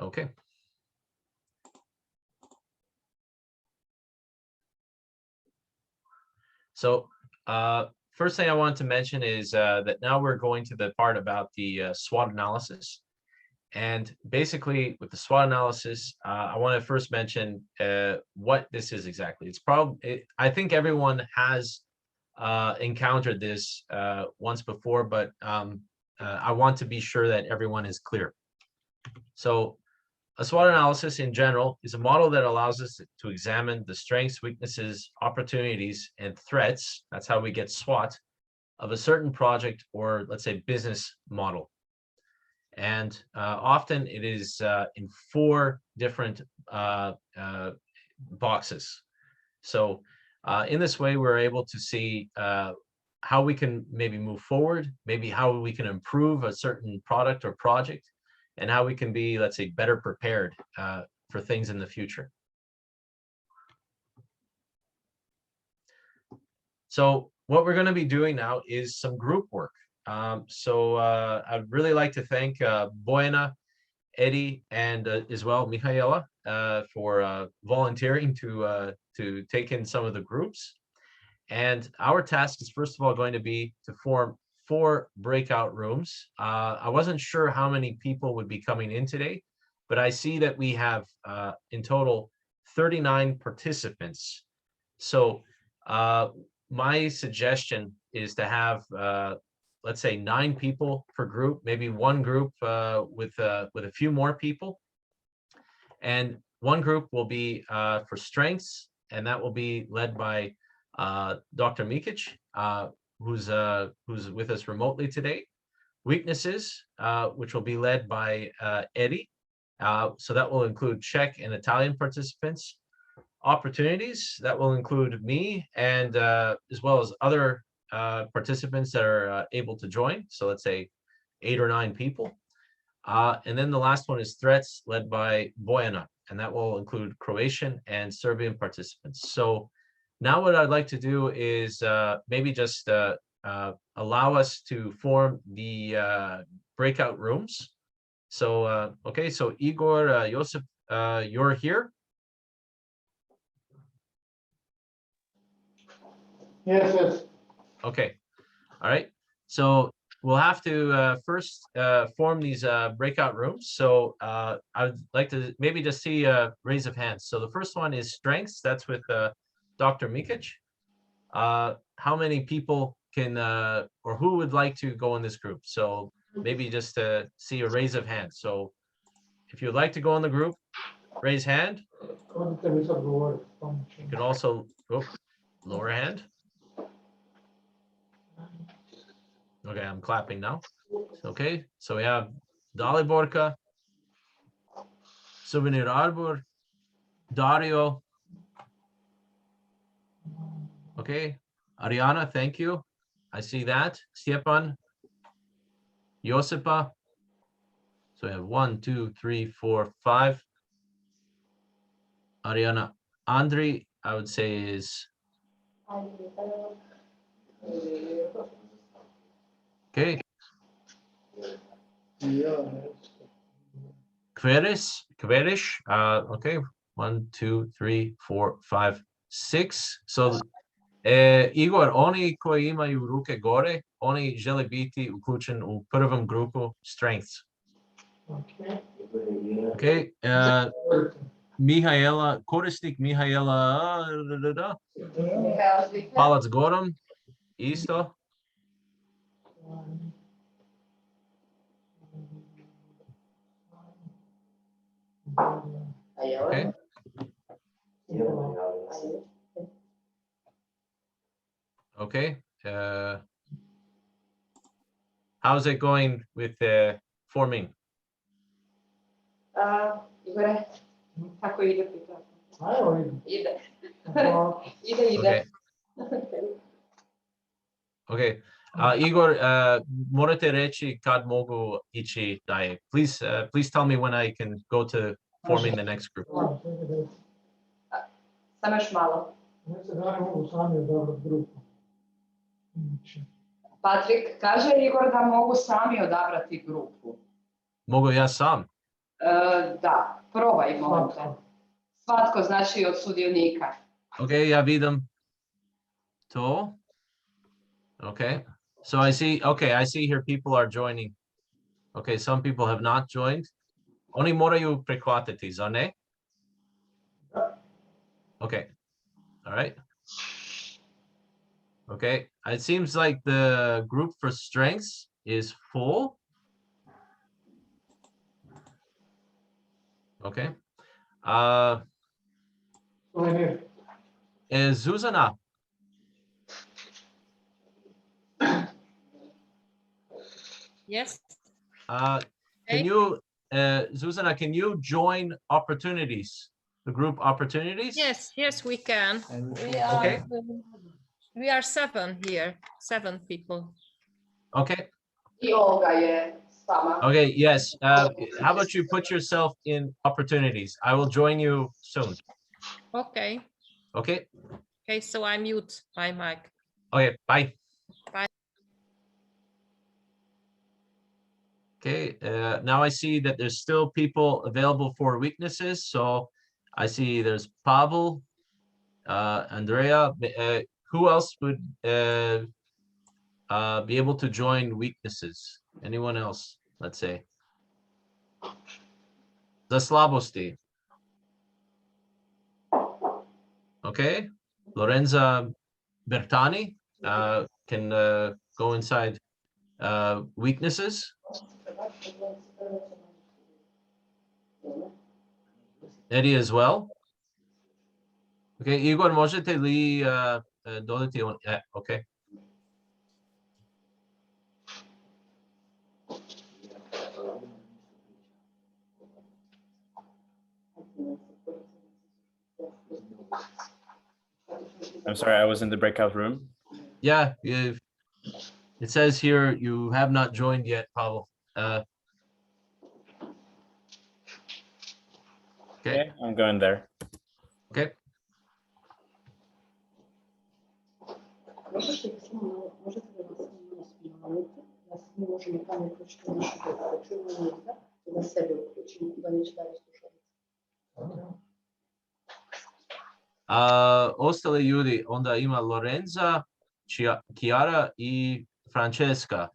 Okay. So first thing I want to mention is that now we're going to the part about the SWOT analysis. And basically with the SWOT analysis, I want to first mention what this is exactly. It's probably, I think everyone has encountered this once before, but I want to be sure that everyone is clear. So a SWOT analysis in general is a model that allows us to examine the strengths, weaknesses, opportunities, and threats, that's how we get SWOT, of a certain project or, let's say, business model. And often it is in 4 different boxes. So in this way, we're able to see how we can maybe move forward, maybe how we can improve a certain product or project, and how we can be, let's say, better prepared for things in the future. So what we're going to be doing now is some group work. So I'd really like to thank Boyana, Eddie, and as well Michaela for volunteering to take in some of the groups. And our task is, first of all, going to be to form 4 breakout rooms. I wasn't sure how many people would be coming in today, but I see that we have in total 39 participants. So my suggestion is to have let's say 9 people per group, maybe one group with a few more people. And one group will be for strengths, and that will be led by Dr. Mikic, who's with us remotely today. Weaknesses, which will be led by Eddie. So that will include Czech and Italian participants. opportunities. That will include me and as well as other participants that are able to join. So let's say 8 or 9 people. And then the last one is threats, led by Bojana, and that will include Croatian and Serbian participants. So now what I'd like to do is maybe just allow us to form the breakout rooms. So, okay, so Igor, Josip, you're here? Yes, yes. Okay, all right. So we'll have to first form these breakout rooms. So I would like to maybe just see a raise of hands. So the first one is strengths. That's with Dr. Mikic. How many people can or who would like to go in this group? So maybe just to see a raise of hands. So if you'd like to go in the group, raise hand. You can also lower hand. Okay, I'm clapping now. Okay, so we have Daliborka, Souvenir Arbor, Dario. Okay, Ariana, thank you. I see that. Stepan, Josipa. So we have 1, 2, 3, 4, 5. Ariana, Andri, I would say is. Okay. Kverish, okay, 1, 2, 3, 4, 5, 6. So Igor, oni koji imaju ruke gore, oni žele biti uključen u prvom grupu strengths. Okay, Mihaela, korisnik Mihaela, palac gorom, isto. Okay. Okay. How's it going with forming? Igore, kako ide pitanje? Ide. Ide. Okay. Igor, morate reći kad mogu ići dalje. Please tell me when I can go to forming the next group. Samo još malo. Patrik, kaže Igor da mogu sami odabrati grupu. Mogu ja sam? Da, probaj molim te. Svatko znači od sudionika. Okay, ja vidim to. Okay. So I see here people are joining. Okay, some people have not joined. Oni moraju prihvatiti, zar ne? Okay. All right. Okay. It seems like the group for strengths is full. Okay. Zuzana. Yes. Can you, Zuzana, can you join opportunities, the group opportunities? Yes, we can. Okay. We are 7 here, 7 people. Okay. I Olga je sama. Okay, yes. How about you put yourself in opportunities? I will join you soon. Okay. Okay. Okay, so I mute my mic. Okay, bye. Bye. Okay, now I see that there's still people available for weaknesses. So I see there's Pavel, Andrea. Who else would be able to join weaknesses? Anyone else? Let's say. The slabosti. Okay, Lorenza Bertani can go inside weaknesses. Eddie as well. Okay, Igor, možete li dodati on? Okay. I'm sorry, I was in the breakout room. Yeah, it says here you have not joined yet, Pavel. Okay. Okay, I'm going there. Okay. Možete li nas malo smanjiti, da mi možemo tamo uključiti našu djecu, čujemo njega, da sebe uključimo, da neće dalje slušati. Ostali ljudi, onda ima Lorenza, Chiara i Francesca.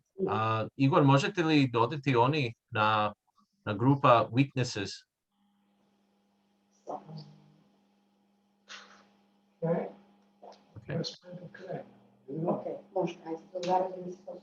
Igor, možete li dodati oni na grupa weaknesses? Okay, može, ajde, dodavati mi se to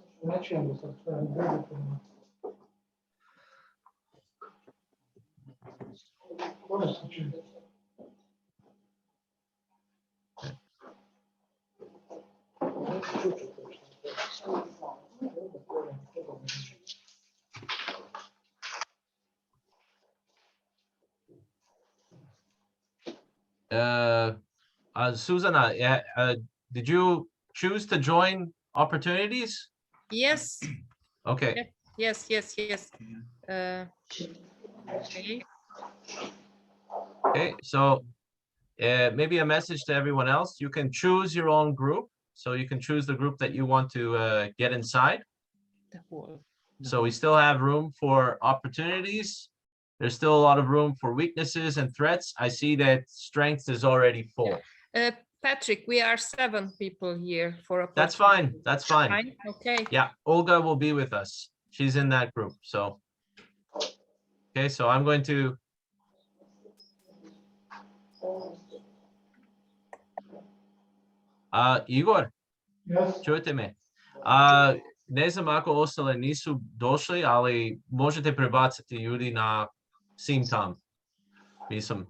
Susanna, did you choose to join opportunities? Yes. Okay. Yes. Okay. Okay, so maybe a message to everyone else. You can choose your own group. So you can choose the group that you want to get inside. So we still have room for opportunities. There's still a lot of room for weaknesses and threats. I see that strength is already full. Patrick, we are 7 people here for a. That's fine. That's fine. Okay. Yeah, Olga will be with us. She's in that group. So, okay, so I'm going to. Igor, čujete me? Ne znam ako ostale nisu došli, ali možete prebaciti ljudi na sim tam. Mislim,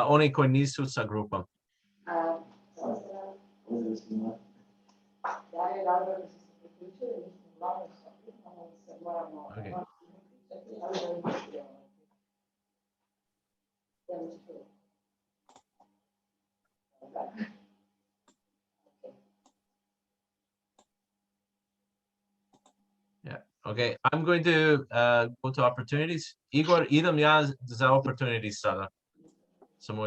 oni koji nisu sa grupom. Okay. Yeah. Okay. I'm going to go to opportunities. Igor, idem ja za opportunities sada. Samo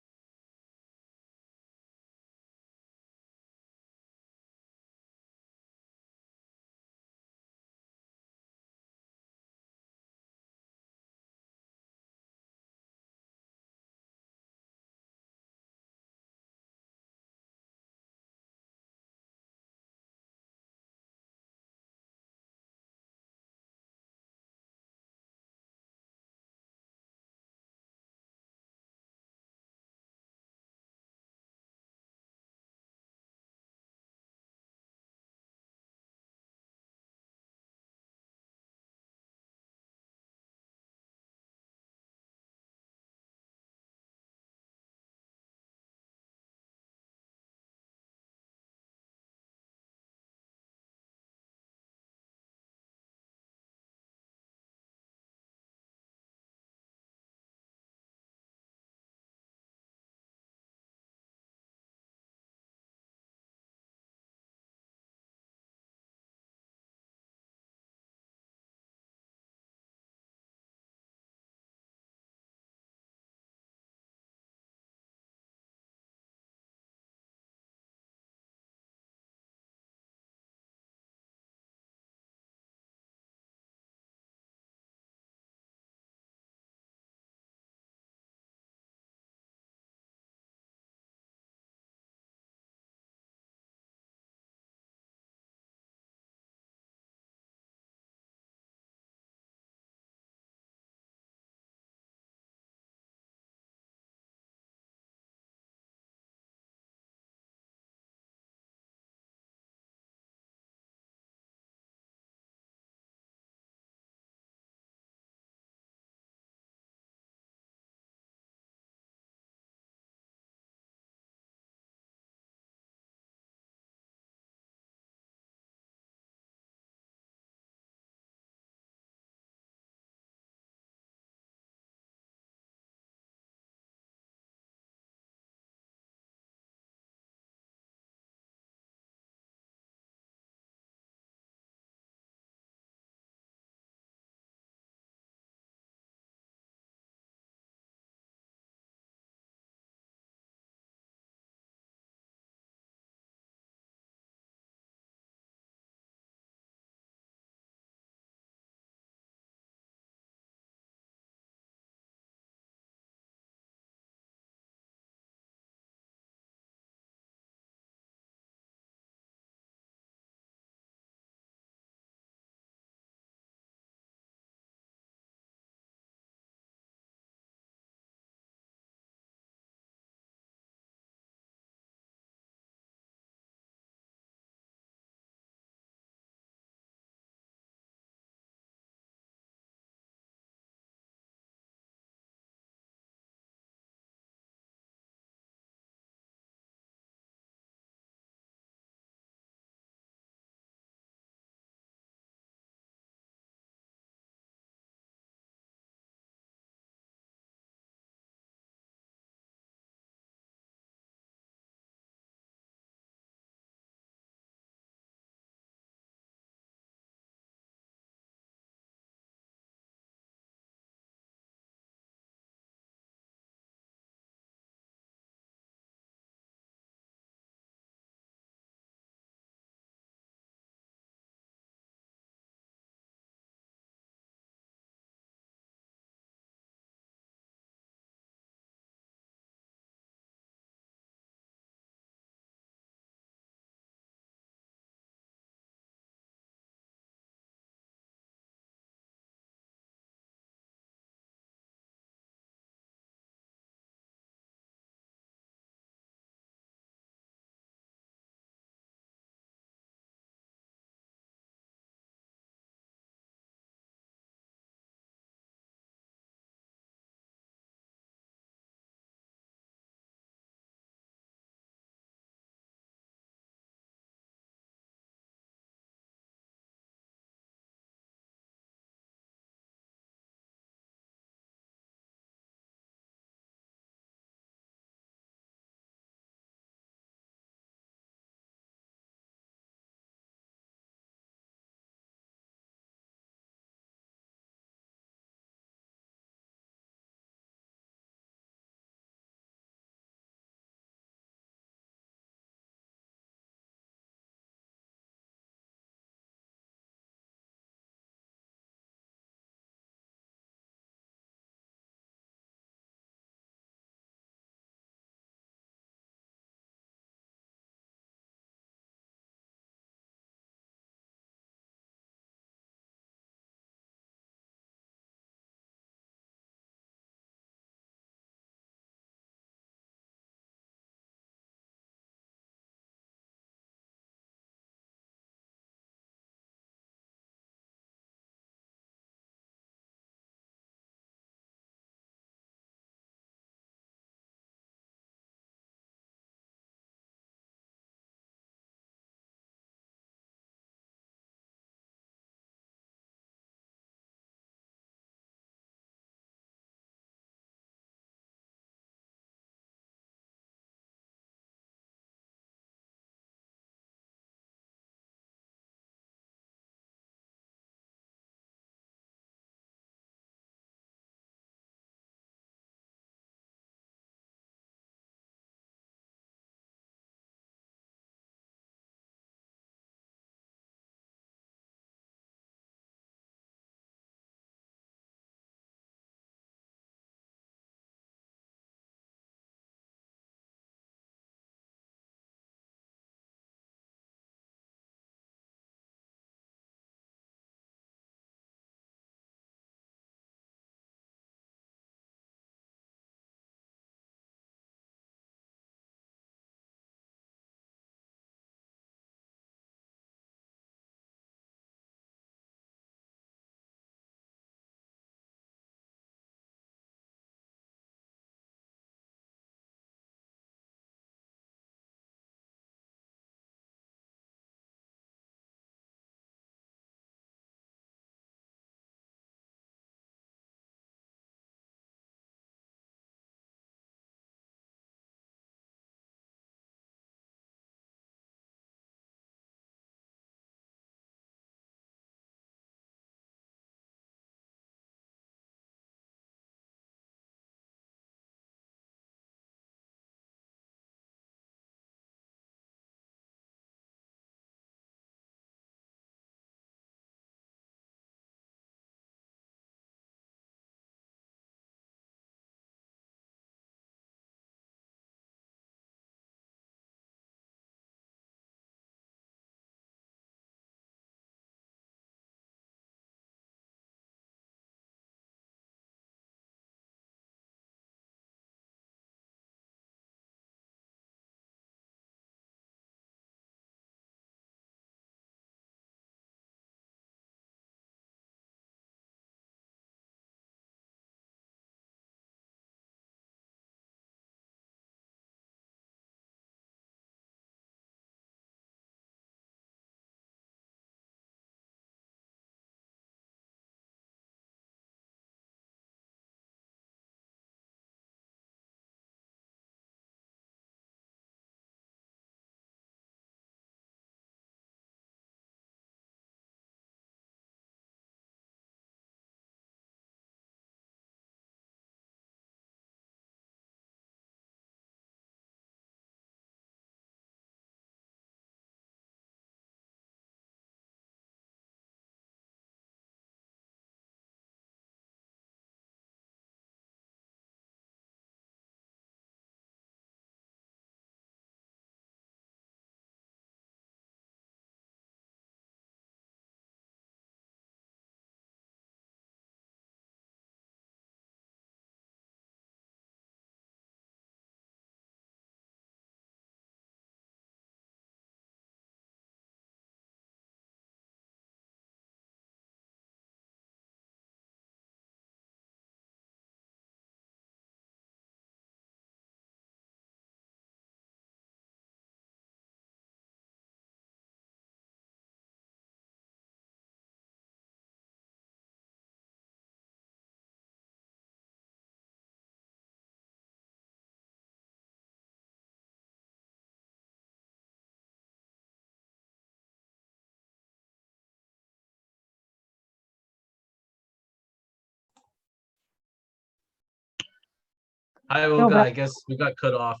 Hi, No, Olga. but I guess we got cut off.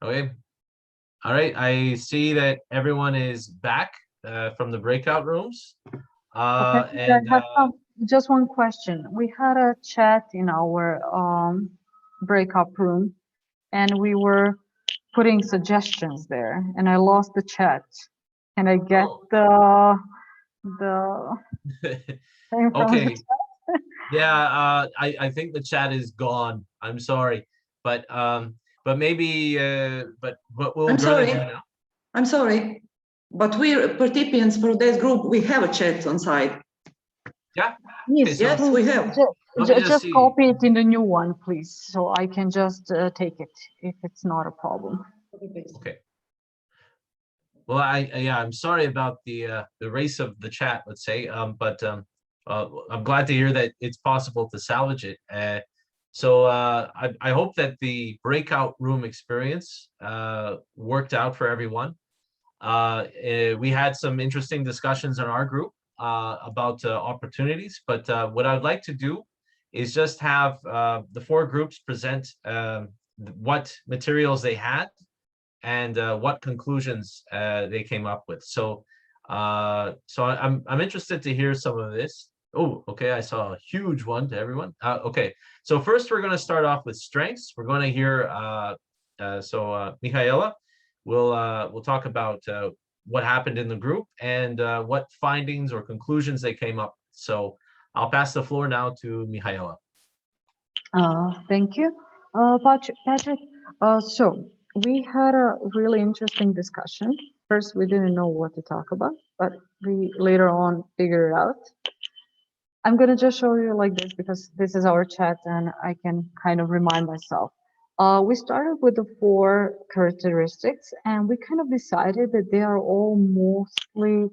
Okay. All right. I see that everyone is back from the breakout rooms. okay, I have just one question. We had a chat in our breakout room, and we were putting suggestions there, and I lost the chat. Can I get the thing from the Okay. chat? Yeah, I think the chat is gone. I'm sorry, but maybe but we'll I'm gonna sorry. do now. I'm sorry, but we're participants for this group. We have a chat on site. Yeah. Yes, Yes, please, we have. Let me just just see. copy it in the new one, please, so I can just take it if it's not a problem. Okay. Well, yeah, I'm sorry about the race of the chat, let's say, but I'm glad to hear that it's possible to salvage it. So I hope that the breakout room experience worked out for everyone. We had some interesting discussions in our group about opportunities, but what I'd like to do is just have the four groups present what materials they had and what conclusions they came up with. So I'm interested to hear some of this. Oh, okay, I saw a huge one to everyone. Okay, so first we're going to start off with strengths. We're going to hear Michaela we'll talk about what happened in the group and what findings or conclusions they came up with. So I'll pass the floor now to Michaela. Thank you, Patrick. So we had a really interesting discussion. First, we didn't know what to talk about, but we later on figured it out. I'm gonna just show you like this because this is our chat and I can kind of remind myself. We started with the four characteristics and we kind of decided that they are all mostly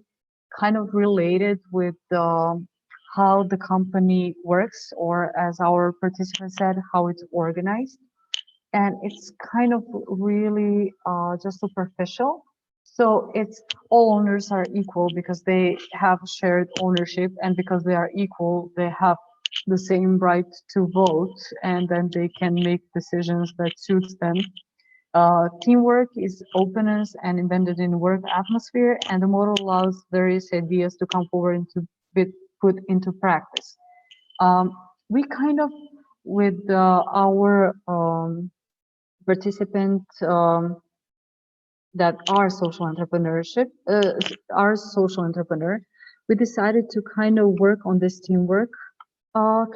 kind of related with how the company works, or as our participant said, how it's organized. And it's kind of really just superficial. So it's all owners are equal because they have shared ownership, and because they are equal, they have the same right to vote, and then they can make decisions that suits them. Teamwork is openness and embedded in work atmosphere, and the model allows various ideas to come forward and to be put into practice. We kind of, with our participants that are social entrepreneur, we decided to kind of work on this teamwork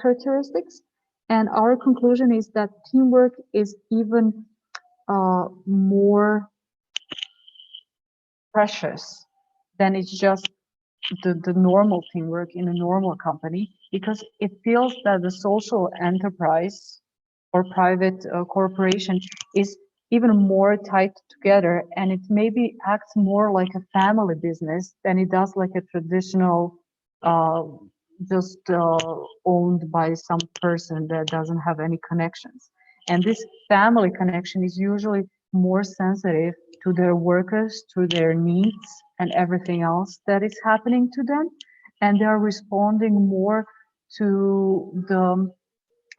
characteristics. And our conclusion is that teamwork is even more precious than it's just the normal teamwork in a normal company, because it feels that the social enterprise or private corporation is even more tied together, and it maybe acts more like a family business than it does like a traditional just owned by some person that doesn't have any connections. And this family connection is usually more sensitive to their workers, to their needs and everything else that is happening to them, and they are responding more to the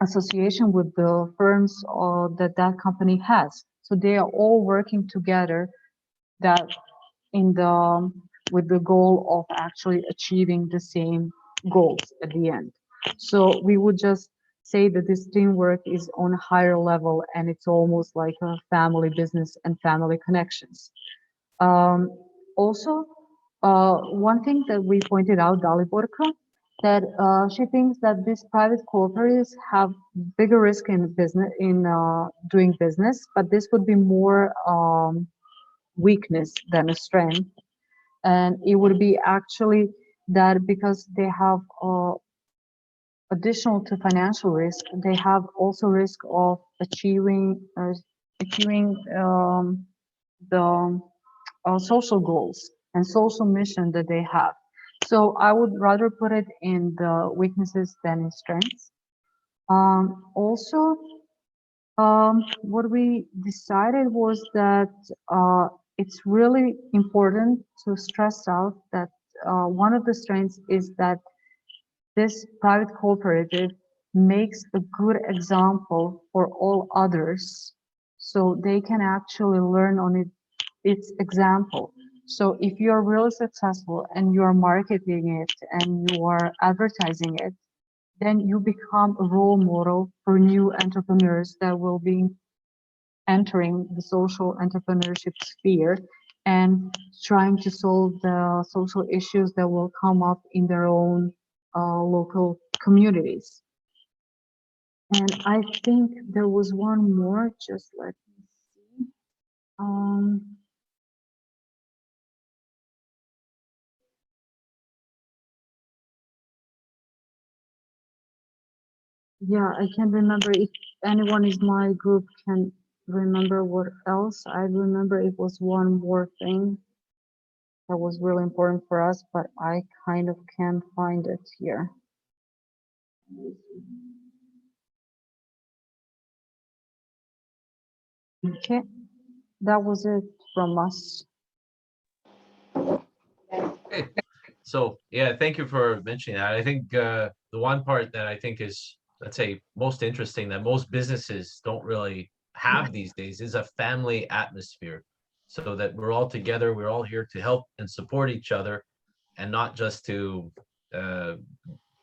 association with the firms that company has. So they are all working together that in the with the goal of actually achieving the same goals at the end. So we would just say that this teamwork is on a higher level, and it's almost like a family business and family connections. Also, one thing that we pointed out, Daliborka, that she thinks that these private cooperatives have bigger risk in business in doing business, but this would be more weakness than a strength, and it would be actually that because they have additional to financial risk, they have also risk of achieving the social goals and social mission that they have. So I would rather put it in the weaknesses than in strengths. Also, what we decided was that it's really important to stress out that one of the strengths is that this private cooperative makes a good example for all others, so they can actually learn on its example. So if you're really successful and you're marketing it and you are advertising it, then you become a role model for new entrepreneurs that will be entering the social entrepreneurship sphere and trying to solve the social issues that will come up in their own local communities. And I think there was one more, just let me see. Yeah, I can't remember if anyone in my group can remember what else. I remember it was one more thing that was really important for us, but I kind of can't find it here. Okay, that was it from us. Okay. So yeah, thank you for mentioning that. I think the one part that I think is, let's say, most interesting that most businesses don't really have these days is a family atmosphere, so that we're all together, we're all here to help and support each other, and not just to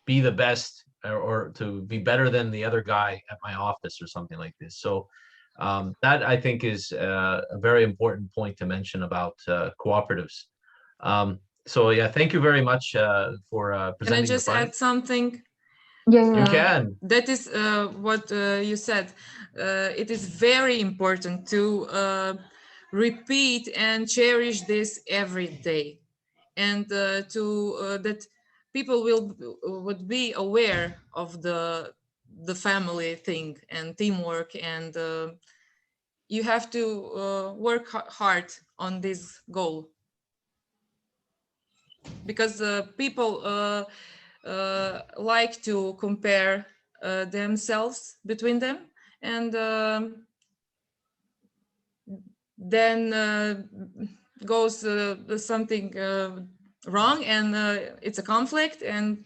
be the best or to be better than the other guy at my office or something like this. So that I think is a very important point to mention about cooperatives. So yeah, thank you very much for Can I presenting the just add something? Yeah, You can. That is what you said. It is very important to repeat and cherish this every day, and that people would be aware of the family thing and teamwork, and you have to work hard on this goal, because people like to compare themselves between them, and then goes something wrong, and it's a conflict, and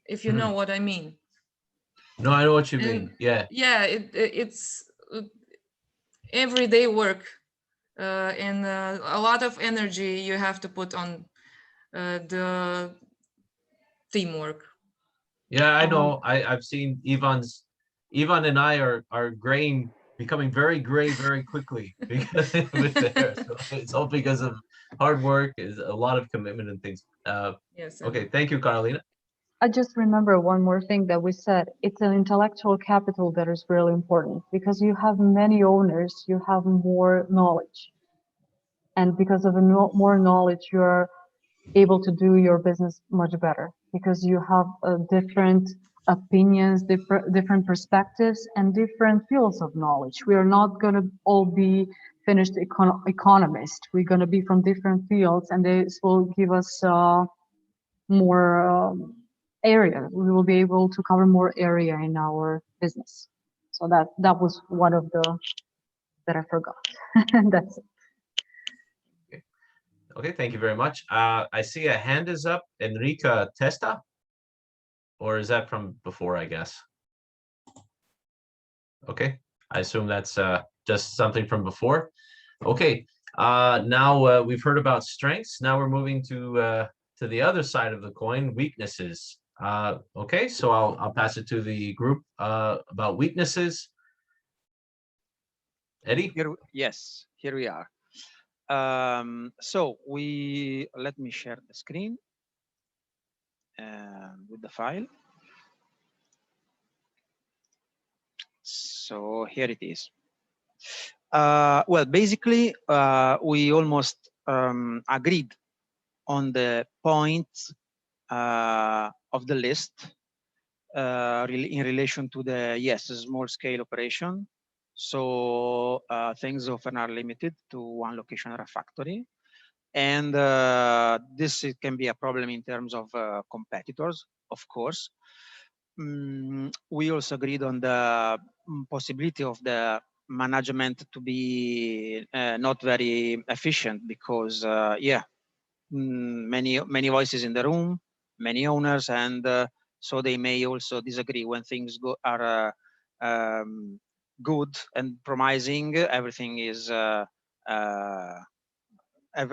if you know what I mean. No, I know what you And mean. Yeah. yeah, it's everyday work, and a lot of energy you have to put on the teamwork. Yeah, I know. I've seen Ivan and I are graying, becoming very gray very quickly because with the hair. So it's all because of hard work, is a lot of commitment and things. Yes. Okay, thank you, Carolina. I just remember one more thing that we said. It's an intellectual capital that is really important, because you have many owners, you have more knowledge. And because of more knowledge, you're able to do your business much better, because you have different opinions, different perspectives, and different fields of knowledge. We are not going to all be finished economists. We're going to be from different fields, and this will give us more area. We will be able to cover more area in our business. So that was one of the that I forgot. That's it. Okay, thank you very much. I see a hand is up, Enrica Testa, or is that from before, I guess? Okay, I assume that's just something from before. Okay, now we've heard about strengths. Now we're moving to the other side of the coin, weaknesses. Okay, so I'll pass it to the group about weaknesses. Eddie? Yes, here we are. So let me share the screen with the file. So here it is. Well, basically, we almost agreed on the points of the list in relation to the small scale operation. So things often are limited to one location or a factory. And this can be a problem in terms of competitors, of course. We also agreed on the possibility of the management to be not very efficient, because many voices in the room, many owners, and So they may also disagree when things are good and promising. Everything is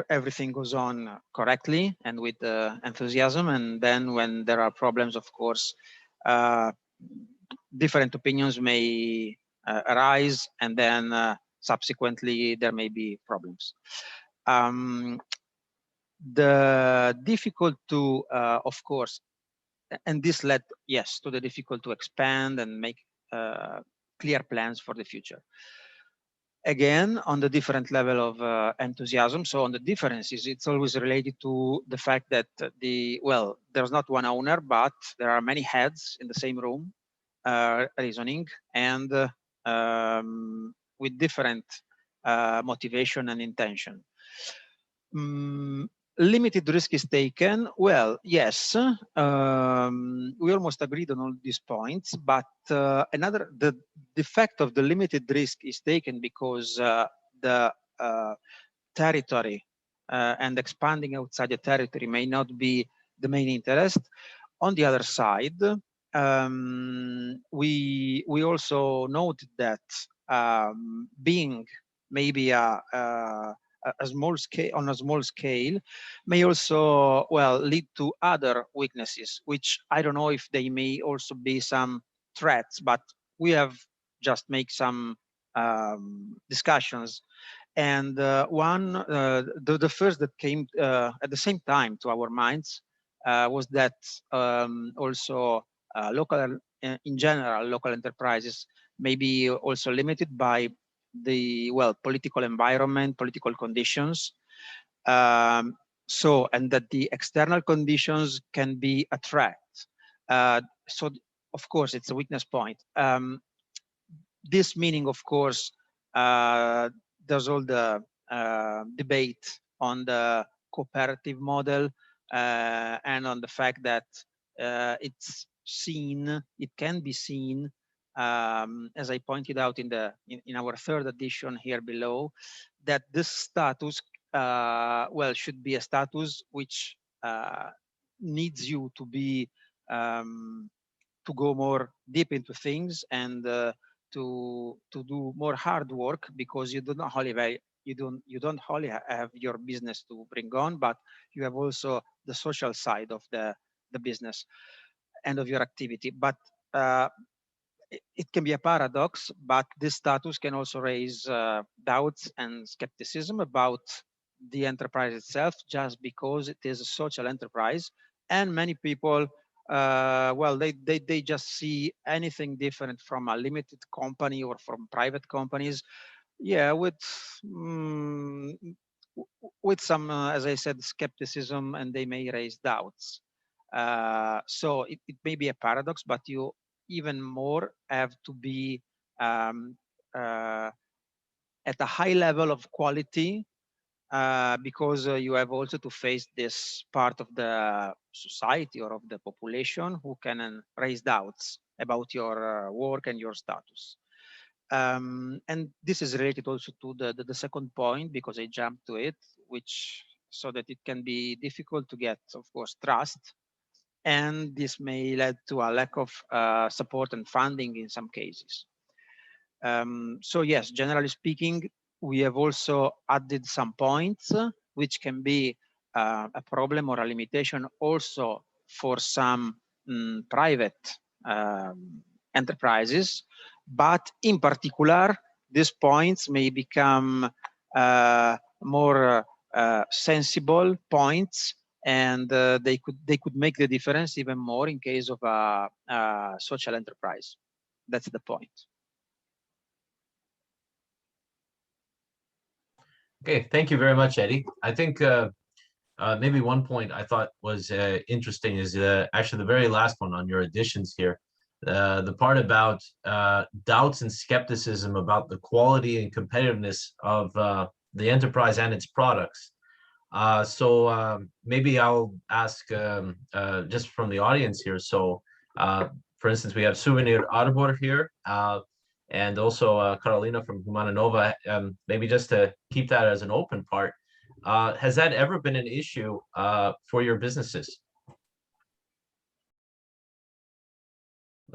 everything goes on correctly and with enthusiasm. And then when there are problems, of course, different opinions may arise, and then subsequently there may be problems. The difficult to, of course, and this led, yes, to the difficult to expand and make clear plans for the future. Again, on the different level of enthusiasm. So on the differences, it's always related to the fact that well, there's not one owner, but there are many heads in the same room reasoning, and with different motivation and intention. Limited risk is taken. Well, yes, we almost agreed on all these points, but the fact of the limited risk is taken because the territory and expanding outside the territory may not be the main interest. On the other side, we also noted that being maybe a small scale, on a small scale, may also, well, lead to other weaknesses, which I don't know if they may also be some threats, but we have just make some discussions. And the first that came at the same time to our minds was that also local, in general, local enterprises may be also limited by the, well, political environment, political conditions. So, and that the external conditions can be a threat. So, of course, it's a weakness point. This meaning, of course, there's all the debate on the cooperative model and on the fact that it's seen, it can be seen, as I pointed out in our third edition here below, that this status, well, should be a status which needs you to be to go more deep into things and to do more hard work, because you do not only you don't only have your business to bring on, but you have also the social side of the business and of your activity. But it can be a paradox, but this status can also raise doubts and skepticism about the enterprise itself, just because it is a social enterprise. And many people, well, they just see anything different from a limited company or from private companies, yeah, with some, as I said, skepticism, and they may raise doubts. So it may be a paradox, but you even more have to be at a high level of quality, because you have also to face this part of the society or of the population who can raise doubts about your work and your status. And this is related also to the second point, because I jumped to it, which so that it can be difficult to get, of course, trust. And this may lead to a lack of support and funding in some cases. So yes, generally speaking, we have also added some points which can be a problem or a limitation also for some private enterprises. But in particular, these points may become more sensible points, and they could make the difference even more in case of a social enterprise. That's the point. Okay, thank you very much, Eddie. I think maybe one point I thought was interesting is actually the very last one on your additions here. The part about doubts and skepticism about the quality and competitiveness of the enterprise and its products. So maybe I'll ask just from the audience here. So for instance, we have Souvenir Arbor here, and also Carolina from Humana Nova. Maybe just to keep that as an open part, has that ever been an issue for your businesses?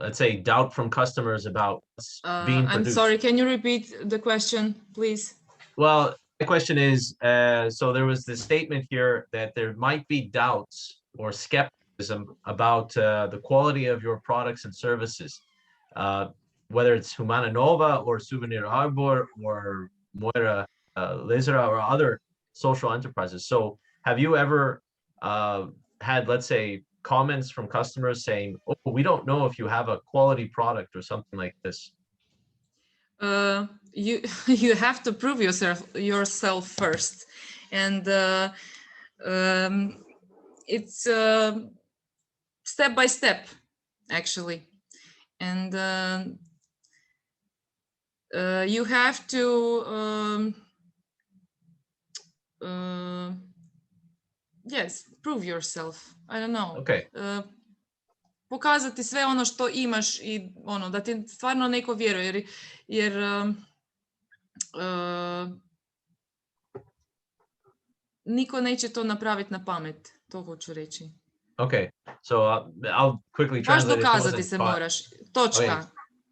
let's say, doubt from customers about what's being I'm produced. sorry, can you repeat the question, please? Well, the question is, so there was this statement here that there might be doubts or skepticism about the quality of your products and services, whether it's Humana Nova or Souvenir Arbor or Moira Lizera or other social enterprises. So have you ever had, let's say, comments from customers saying, oh, we don't know if you have a quality product or something like this? You have to prove yourself first, and it's step by step, actually, and you have to yes, prove yourself. I don't know. Okay. Pokazati sve ono što imaš i ono da ti stvarno neko vjeruje, jer niko neće to napraviti na pamet, to hoću reći. Okay, so I'll quickly Baš translate. dokazati se moraš. Točka. Okay.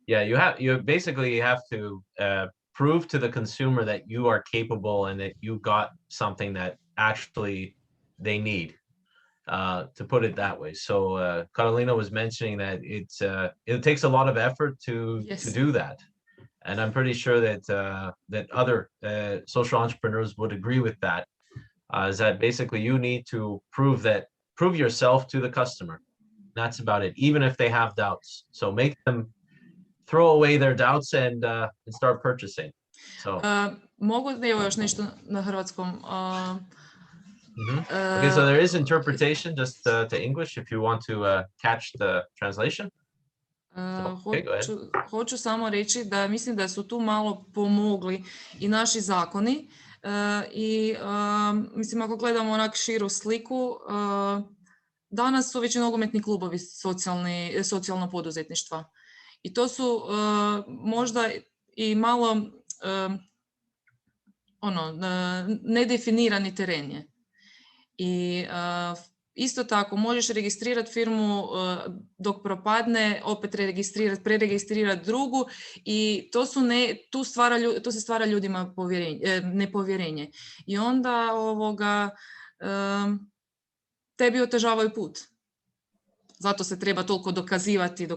Yeah, you basically have to prove to the consumer that you are capable and that you got something that actually they need. To put it that way. So Carolina was mentioning that it takes a lot of effort to do that, and I'm pretty sure that that other social entrepreneurs would agree with that. Is that basically you need to prove yourself to the customer. That's about it. Even if they have doubts, so make them throw away their doubts and start purchasing. So mogu da evo još nešto na hrvatskom. Okay, so there is interpretation just to English if you want to catch the translation. Okay, go ahead. Hoću samo reći da mislim da su tu malo pomogli i naši zakoni i mislim ako gledamo onak širu sliku, danas su već i nogometni klubovi socijalno poduzetništva i to su možda i malo nedefinirani teren je. I isto tako možeš registrirati firmu dok propadne, opet preregistrirati drugu i tu se stvara ljudima nepovjerenje. I onda tebi otežavaju put. Zato se treba toliko dokazivati.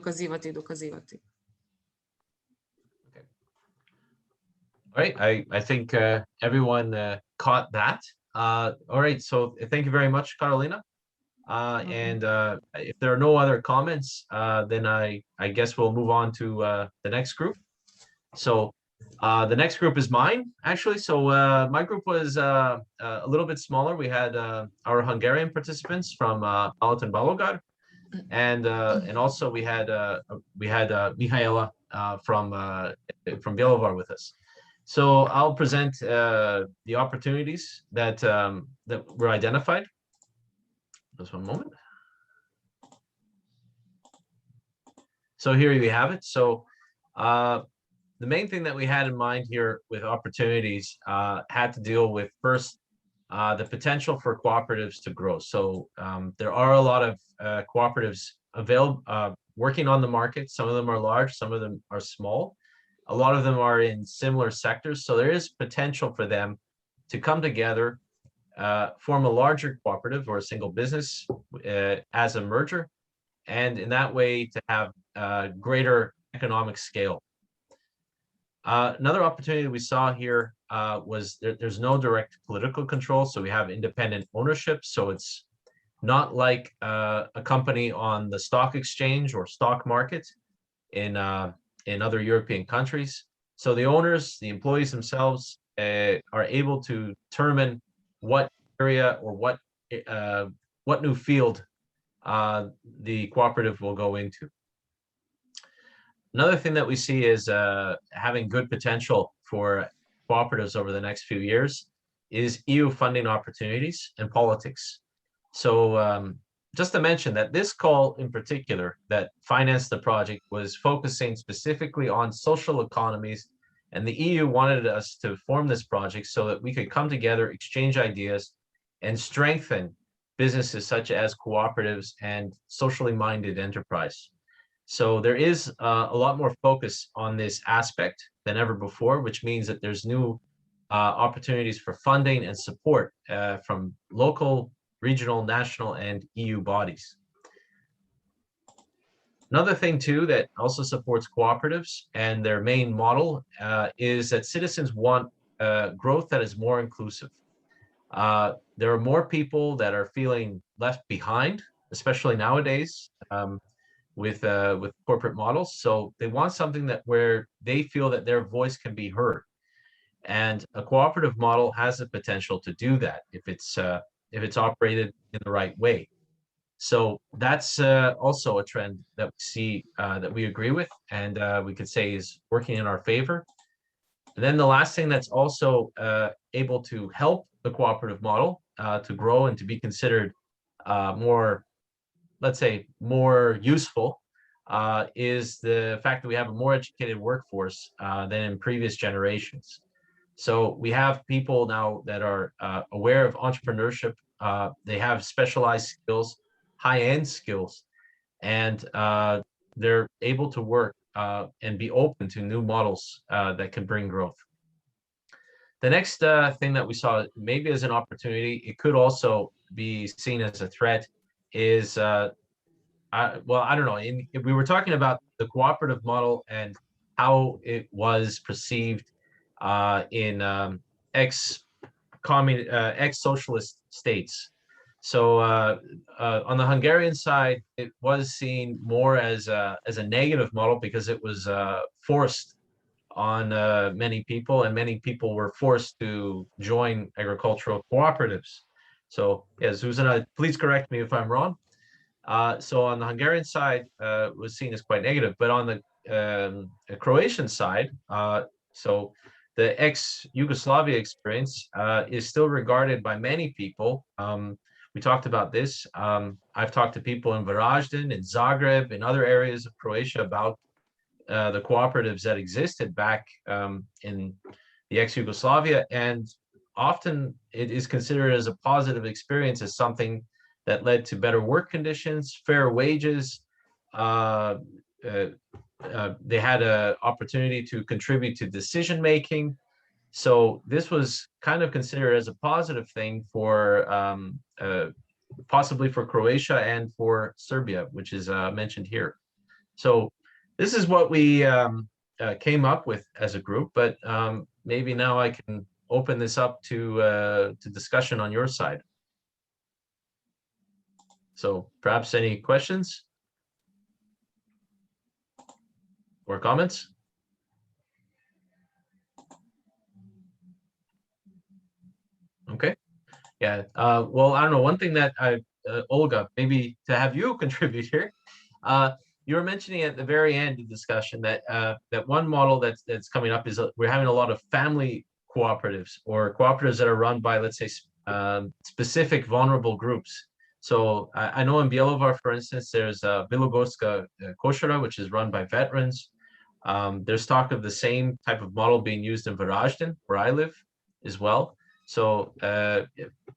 All right, I think everyone caught that. All right, so thank you very much, Carolina. And if there are no other comments, then I guess we'll move on to the next group. So the next group is mine, actually. So my group was a little bit smaller. We had our Hungarian participants from Balat and Bjelovar, and also we had Mihaela from Bjelovar with us. So I'll present the opportunities that were identified. Just one moment. So here you have it. So the main thing that we had in mind here with opportunities had to deal with first the potential for cooperatives to grow. So there are a lot of cooperatives available working on the market. Some of them are large, some of them are small. A lot of them are in similar sectors, so there is potential for them to come together, form a larger cooperative or a single business as a merger, and in that way to have greater economic scale. Another opportunity we saw here was there's no direct political control, so we have independent ownership, so it's not like a company on the stock exchange or stock market in other European countries. So the owners, the employees themselves are able to determine what area or what new field the cooperative will go into. Another thing that we see is having good potential for cooperatives over the next few years is EU funding opportunities and politics. So just to mention that this call in particular that financed the project was focusing specifically on social economies, and the EU wanted us to form this project so that we could come together, exchange ideas, and strengthen businesses such as cooperatives and socially minded enterprise. So there is a lot more focus on this aspect than ever before, which means that there's new opportunities for funding and support from local, regional, national, and EU bodies. Another thing too that also supports cooperatives and their main model is that citizens want growth that is more inclusive. There are more people that are feeling left behind, especially nowadays with corporate models. So they want something that where they feel that their voice can be heard. And a cooperative model has the potential to do that if it's operated in the right way. So that's also a trend that we see that we agree with, and we could say is working in our favor. And then the last thing that's also able to help the cooperative model to grow and to be considered more, let's say, more useful is the fact that we have a more educated workforce than in previous generations. So we have people now that are aware of entrepreneurship. They have specialized skills, high-end skills, and they're able to work and be open to new models that can bring growth. The next thing that we saw maybe as an opportunity, it could also be seen as a threat, is well, I don't know. We were talking about the cooperative model and how it was perceived in ex-socialist states. So on the Hungarian side, it was seen more as a negative model because it was forced on many people, and many people were forced to join agricultural cooperatives. So yeah, Zuzana, please correct me if I'm wrong. So on the Hungarian side, was seen as quite negative, but on the Croatian side, so the ex-Yugoslavia experience is still regarded by many people. We talked about this. I've talked to people in Varaždin, in Zagreb, in other areas of Croatia about the cooperatives that existed back in the ex-Yugoslavia, and often it is considered as a positive experience, as something that led to better work conditions, fair wages. They had an opportunity to contribute to decision making. So this was kind of considered as a positive thing for possibly for Croatia and for Serbia, which is mentioned here. So this is what we came up with as a group, but maybe now I can open this up to discussion on your side. So perhaps any questions or comments? Okay. Yeah. Well, I don't know. One thing that Olga, maybe to have you contribute here, you were mentioning at the very end of the discussion that that one model that's coming up is we're having a lot of family cooperatives or cooperatives that are run by, let's say, specific vulnerable groups. So I know in Bjelovar, for instance, there's Bilogorska Košara, which is run by veterans. There's talk of the same type of model being used in Varaždin, where I live, as well. So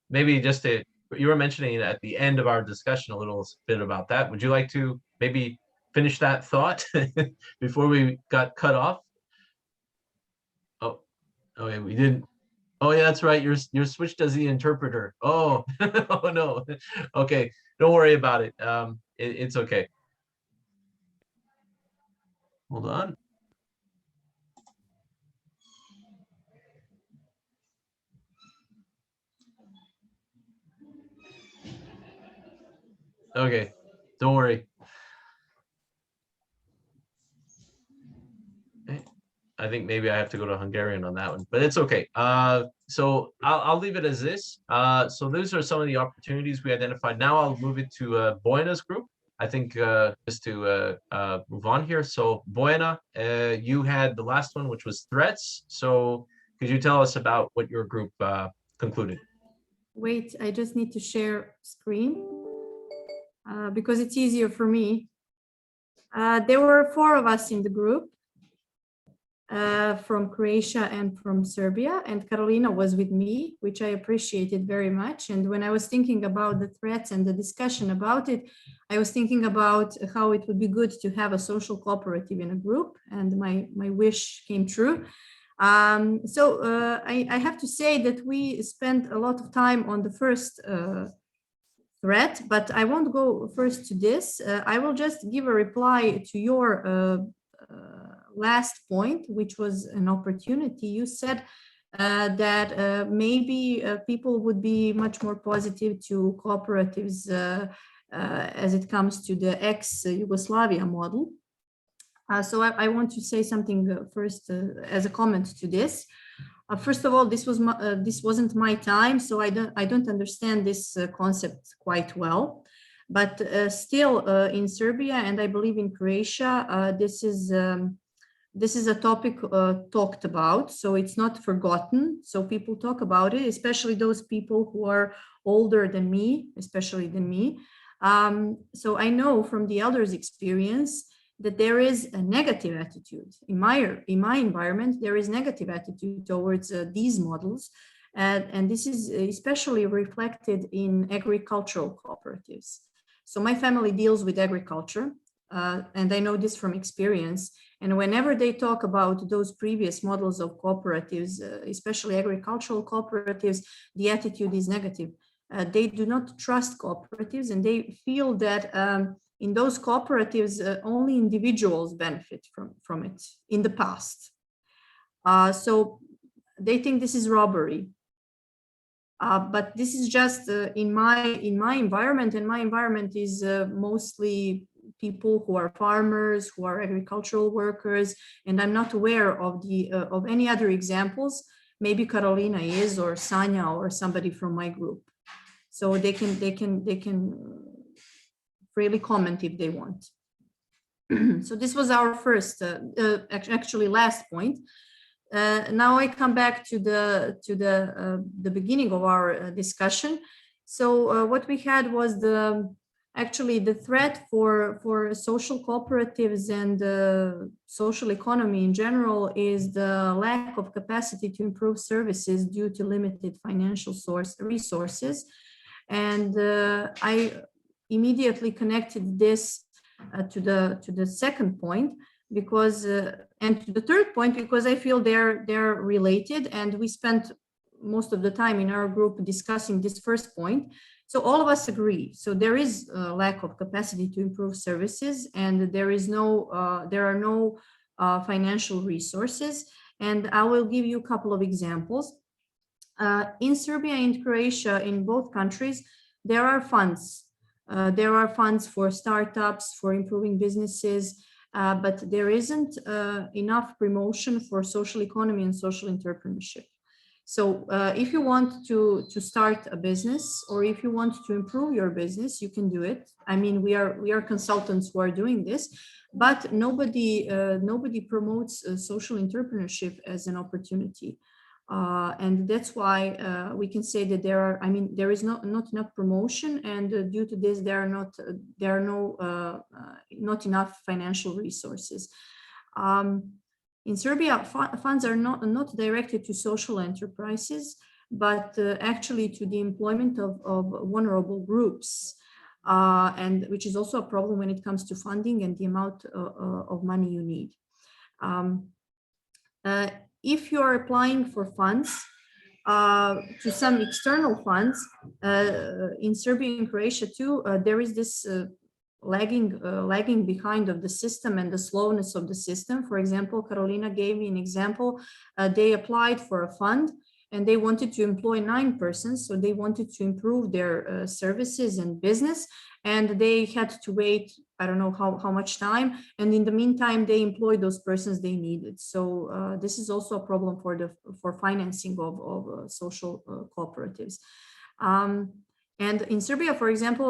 maybe just you were mentioning at the end of our discussion a little bit about that. Would you like to maybe finish that thought before we got cut off? Oh, okay, we didn't. Oh yeah, that's right. You're switched as the interpreter. Oh, oh no. Okay, don't worry about it. It's okay. Hold on. Okay, don't worry. I think maybe I have to go to Hungarian on that one, but it's okay. So I'll leave it as this. So those are some of the opportunities we identified. Now I'll move it to Boyana's group. I think just to move on here. So Bojana, you had the last one, which was threats. So could you tell us about what your group concluded? Wait, I just need to share screen because it's easier for me. There were 4 of us in the group. from Croatia and from Serbia, and Carolina was with me, which I appreciated very much. And when I was thinking about the threats and the discussion about it, I was thinking about how it would be good to have a social cooperative in a group, and my wish came true. I have to say that we spent a lot of time on the first threat, but I won't go first to this. I will just give a reply to your last point, which was an opportunity. You said that maybe people would be much more positive to cooperatives as it comes to the ex-Yugoslavia model. So I want to say something first as a comment to this. First of all, this wasn't my time, so I don't understand this concept quite well. But still, in Serbia and I believe in Croatia, this is a topic talked about, so it's not forgotten. So people talk about it, especially those people who are older than me, especially than me. So I know from the elders' experience that there is a negative attitude in my environment. There is negative attitude towards these models, and this is especially reflected in agricultural cooperatives. So my family deals with agriculture, and I know this from experience. And whenever they talk about those previous models of cooperatives, especially agricultural cooperatives, the attitude is negative. They do not trust cooperatives, and they feel that in those cooperatives, only individuals benefit from it in the past. So they think this is robbery. But this is just in my environment, and my environment is mostly people who are farmers, who are agricultural workers, and I'm not aware of any other examples. Maybe Carolina is, or Sanya, or somebody from my group. So they can freely comment if they want. So this was our first, actually last point. Now I come back to the beginning of our discussion. So what we had was actually the threat for social cooperatives and social economy in general is the lack of capacity to improve services due to limited financial resources. And I immediately connected this to the second point, because and to the third point, because I feel they're related, and we spent most of the time in our group discussing this first point. So all of us agree. So there is a lack of capacity to improve services, and there are no financial resources. And I will give you a couple of examples. In Serbia and Croatia, in both countries, there are funds. There are funds for startups, for improving businesses, but there isn't enough promotion for social economy and social entrepreneurship. So if you want to start a business, or if you want to improve your business, you can do it. I mean, we are consultants who are doing this, but nobody promotes social entrepreneurship as an opportunity. And that's why we can say that there is not enough promotion, and due to this, there are not enough financial resources. In Serbia, funds are not directed to social enterprises, but actually to the employment of vulnerable groups, and which is also a problem when it comes to funding and the amount of money you need. If you are applying for funds, to some external funds, in Serbia and Croatia too, there is this lagging behind of the system and the slowness of the system. For example, Carolina gave me an example. They applied for a fund and they wanted to employ 9 persons. So they wanted to improve their services and business, and they had to wait, I don't know how much time. And in the meantime, they employed those persons they needed. So this is also a problem for financing of social cooperatives. And in Serbia, for example,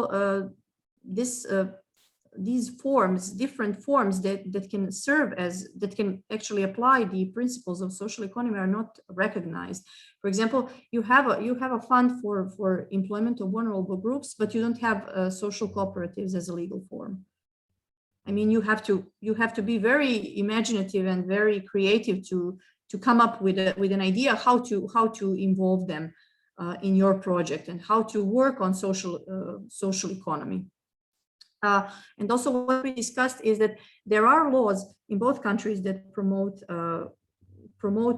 these forms, different forms that can serve as, that can actually apply the principles of social economy are not recognized. For example, you have a fund for employment of vulnerable groups, but you don't have social cooperatives as a legal form. I mean, you have to be very imaginative and very creative to come up with an idea how to involve them in your project and how to work on social economy. And also what we discussed is that there are laws in both countries that promote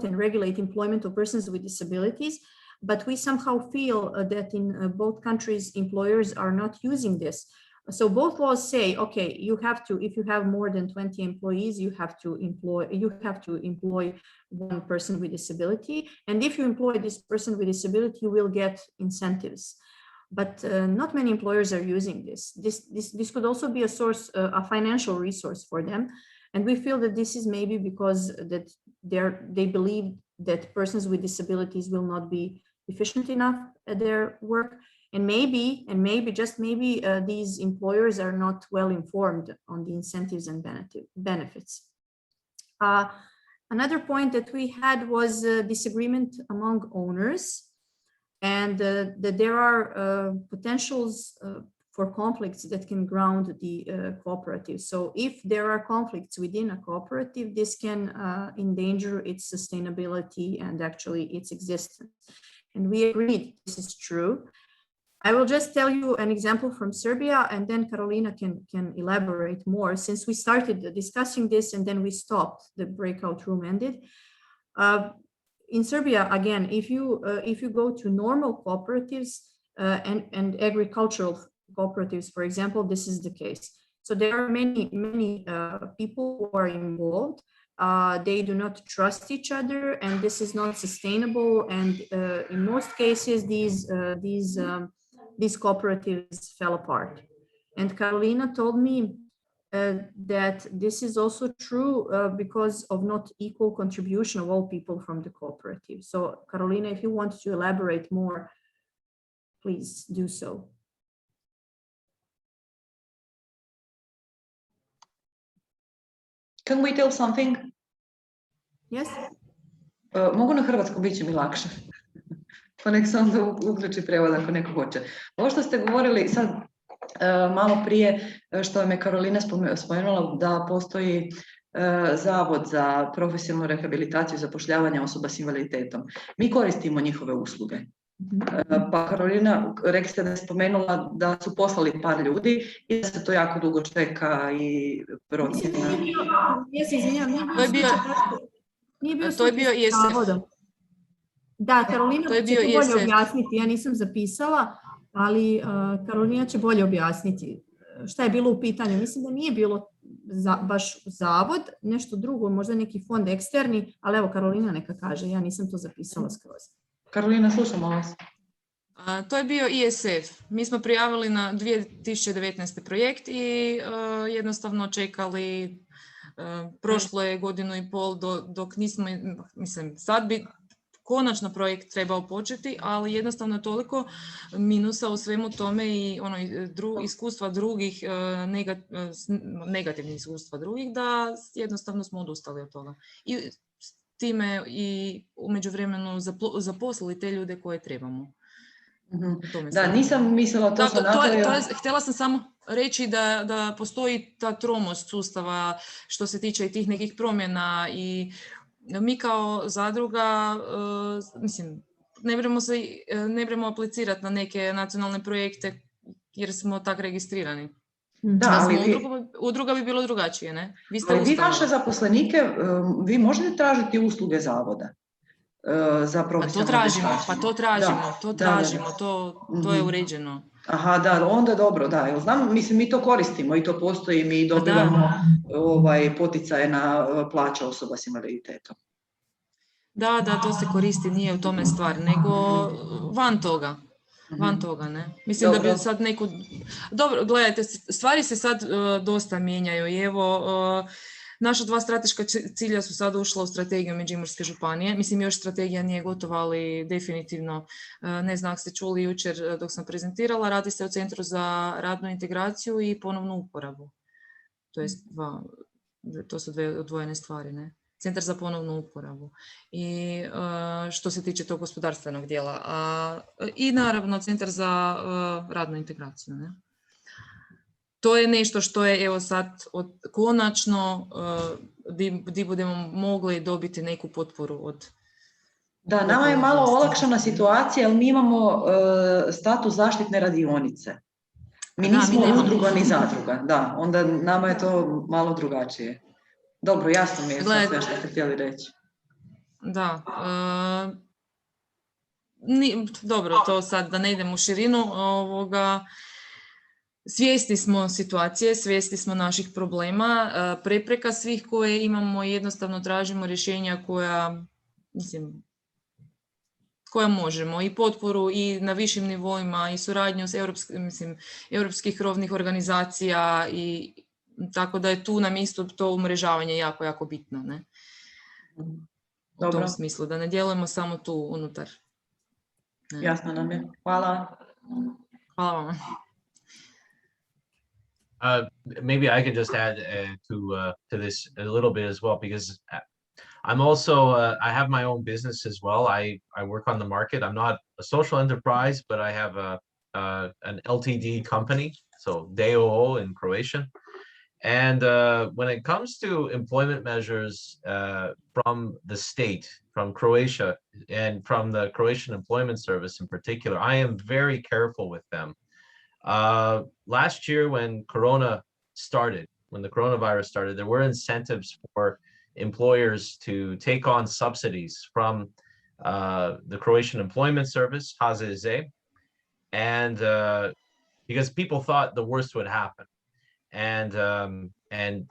and regulate employment of persons with disabilities, but we somehow feel that in both countries employers are not using this. So both laws say, okay, you have to, if you have more than 20 employees, you have to employ one person with disability, and if you employ this person with disability, you will get incentives. But not many employers are using this. This could also be a source, a financial resource for them. And we feel that this is maybe because that they believe that persons with disabilities will not be efficient enough at their work. And maybe, just maybe, these employers are not well informed on the incentives and benefits. Another point that we had was disagreement among owners, and that there are potentials for conflicts that can ground the cooperative. So if there are conflicts within a cooperative, this can endanger its sustainability and actually its existence. And we agreed this is true. I will just tell you an example from Serbia, and then Carolina can elaborate more, since we started discussing this and then we stopped, the breakout room ended. In Serbia, again, if you go to normal cooperatives and agricultural cooperatives, for example, this is the case. So there are many people who are involved. They do not trust each other, and this is not sustainable. And in most cases, these cooperatives fell apart. And Carolina told me that this is also true because of not equal contribution of all people from the cooperative. So Carolina, if you want to elaborate more, please do so. Can we tell something? Yes. Mogu na hrvatskom, bit će mi lakše. Pa nek se onda uključi prijevod ako neko hoće. Ovo što ste govorili sad malo prije, što me Karolina spomenula, da postoji Zavod za profesionalnu rehabilitaciju i zapošljavanje osoba s invaliditetom. Mi koristimo njihove usluge. Pa Karolina, rekli ste da je spomenula da su poslali par ljudi i da se to jako dugo čeka i procjena. To je bio ESF. Da, Karolina će to bolje objasniti, ja nisam zapisala, ali Karolina će bolje objasniti šta je bilo u pitanju. Mislim da nije bilo baš zavod, nešto drugo, možda neki fond eksterni, ali evo Karolina neka kaže, ja nisam to zapisala skroz. Karolina, slušamo vas. To je bio ESF. Mi smo prijavili na 2019. projekt i jednostavno čekali, prošlo je godinu i pol dok nismo, mislim, sad bi konačno projekt trebao početi, ali jednostavno je toliko minusa u svemu tome i iskustva drugih, negativnih iskustva drugih, da jednostavno smo odustali od toga. I time i u međuvremenu zaposlili te ljude koje trebamo. Da, nisam mislila to što htjela sam samo reći da postoji ta tromost sustava što se tiče i tih nekih promjena i mi kao zadruga, mislim, ne bremo aplicirati na neke nacionalne projekte jer smo tak registrirani. Da, ali udruga bi bilo drugačije, ne? Vi vaše zaposlenike, vi možete tražiti usluge zavoda za profesionalnu edukaciju. To tražimo, to je uređeno. Aha, da, onda dobro, da. Jel znam, mislim, mi to koristimo i to postoji, mi dobivamo poticaje na plaće osoba s invaliditetom. Da, to se koristi, nije u tome stvar, nego van toga. Van toga, ne? Mislim da bi sad neku... Dobro, gledajte, stvari se sad dosta mijenjaju i evo, naša 2 strateška cilja su sad ušla u strategiju Međimurske županije. Mislim, još strategija nije gotova, ali definitivno, ne znam ako ste čuli jučer dok sam prezentirala, radi se o Centru za radnu integraciju i ponovnu uporabu. To su 2 odvojene stvari, ne? Centar za ponovnu uporabu i što se tiče tog gospodarstvenog dijela i naravno Centar za radnu integraciju. Ne? to je nešto što je evo sad konačno di budemo mogli dobiti neku potporu od. Da, nama je malo olakšana situacija, jer mi imamo status zaštitne radionice. Mi nismo udruga ni zadruga, da, onda nama je to malo drugačije. Dobro, jasno mi je sad sve što ste htjeli reći. Da, dobro, to sad da ne idem u širinu, svjesni smo situacije, svjesni smo naših problema, prepreka svih koje imamo, jednostavno tražimo rješenja koja, mislim, koja možemo, i potporu i na višim nivoima i suradnju s europskih krovnih organizacija, i tako da je tu nam isto to umrežavanje jako, jako bitno, ne? U tom smislu, da ne djelujemo samo tu unutar. Ne. Jasno nam je. Hvala. Hvala vam. Maybe I can just add to this a little bit as well, because I'm also I have my own business as well. I work on the market. I'm not a social enterprise, but I have an LTD company, so DOO in Croatian. And when it comes to employment measures from the state, from Croatia, and from the Croatian Employment Service in particular, I am very careful with them. Last year, when the coronavirus started, there were incentives for employers to take on subsidies from the Croatian Employment Service, HZZ, and because people thought the worst would happen. And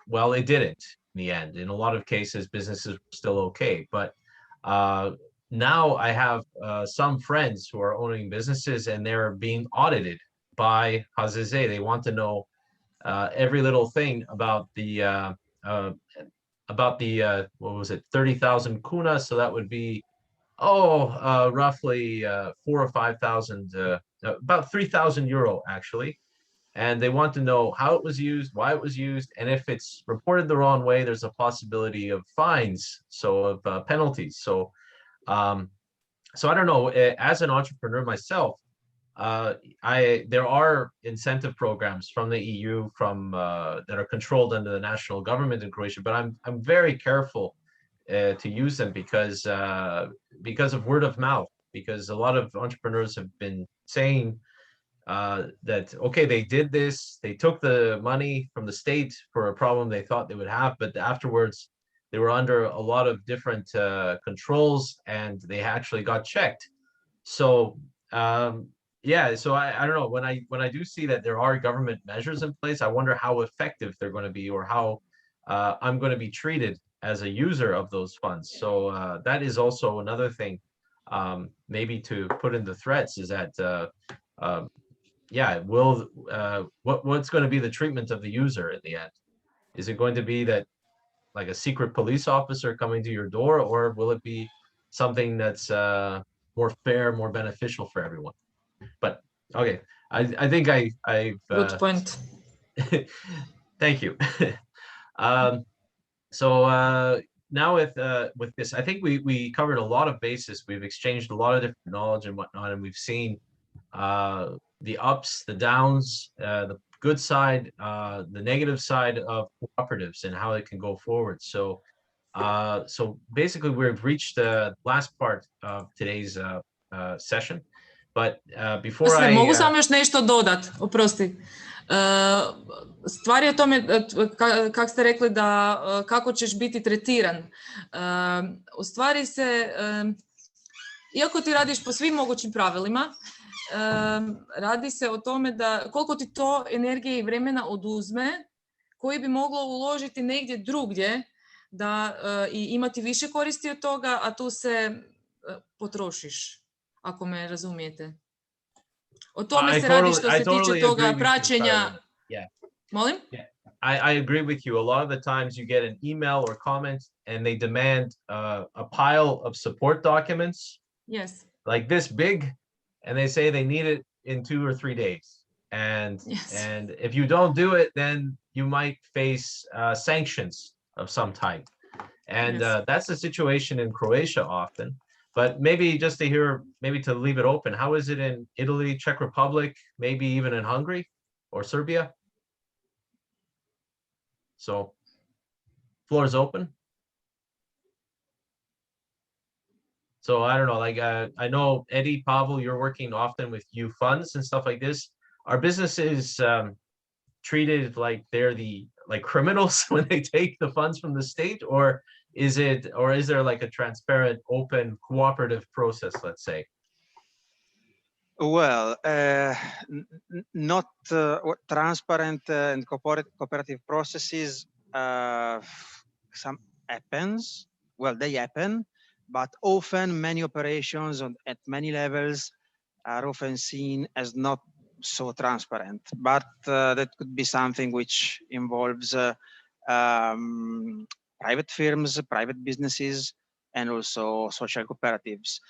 well, it didn't in the end. In a lot of cases, businesses were still okay. But now I have some friends who are owning businesses, and they're being audited by HZZ. They want to know every little thing about the what was it, 30,000 kuna. So that would be roughly 4,000 or 5,000, about 3,000 euro actually. And they want to know how it was used, why it was used, and if it's reported the wrong way, there's a possibility of fines, so of penalties. So I don't know. As an entrepreneur myself, there are incentive programs from the EU that are controlled under the national government in Croatia, but I'm very careful to use them because of word of mouth. Because a lot of entrepreneurs have been saying that okay, they did this, they took the money from the state for a problem they thought they would have, but afterwards they were under a lot of different controls, and they actually got checked. So yeah, so I don't know, when I do see that there are government measures in place, I wonder how effective they're going to be, or how I'm going to be treated as a user of those funds. So that is also another thing maybe to put in the threats, is that yeah, what's going to be the treatment of the user in the end? Is it going to be that like a secret police officer coming to your door, or will it be something that's more fair, more beneficial for everyone? But okay, I think I've good point. Thank you. So now with this, I think we covered a lot of bases. We've exchanged a lot of different knowledge and whatnot, and we've seen the ups, the downs, the good side, the negative side of cooperatives and how it can go forward. So so basically we've reached the last part of today's session. But before mogu samo još nešto dodat, oprosti. Stvar je o tome, kako ste rekli, da kako ćeš biti tretiran. U stvari se, iako ti radiš po svim mogućim pravilima, radi se o tome da koliko ti to energije i vremena oduzme, koji bi moglo uložiti negdje drugdje da i imati više koristi od toga, a tu se potrošiš, ako me razumijete. O tome se radi što se tiče toga praćenja. Molim? I agree with you. A lot of the times you get an email or comment and they demand a pile of support documents. Yes. Like this big, and they say they need it in 2 or 3 days. And if you don't do it, then you might face sanctions of some type. And that's the situation in Croatia often. But maybe just to hear, maybe to leave it open, how is it in Italy, Czech Republic, maybe even in Hungary or Serbia? So floor is open. So I don't know, like I know Eddie, Pavel, you're working often with youth funds and stuff like this. Are businesses treated like they're the criminals when they take the funds from the state, or is there like a transparent, open, cooperative process, let's say? Well, not transparent and cooperative processes. Some happens. Well, they happen, but often many operations at many levels are often seen as not so transparent. But that could be something which involves private firms, private businesses, and also social cooperatives.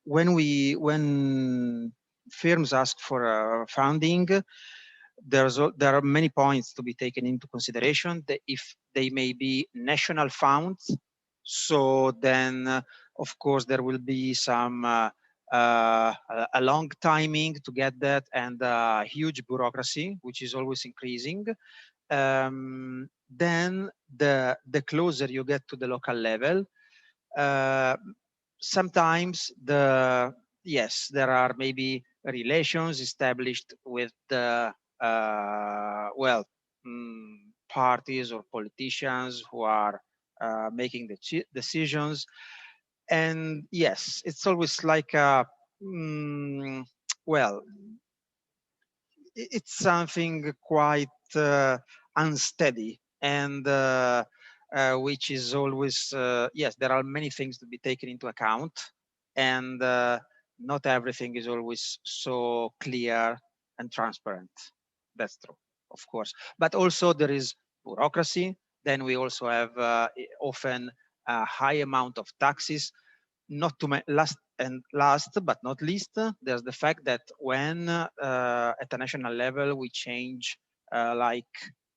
When firms ask for funding, there are many points to be taken into consideration. That if they may be national funds, so then of course there will be some a long timing to get that, and a huge bureaucracy, which is always increasing. Then the closer you get to the local level, sometimes yes, there are maybe relations established with the parties or politicians who are making the decisions. And yes, it's always like well, it's something quite unsteady, and which is always, yes, there are many things to be taken into account, and not everything is always so clear and transparent. That's true, of course. But also there is bureaucracy. Then we also have often a high amount of taxes. Not to last but not least, there's the fact that when at a national level we change like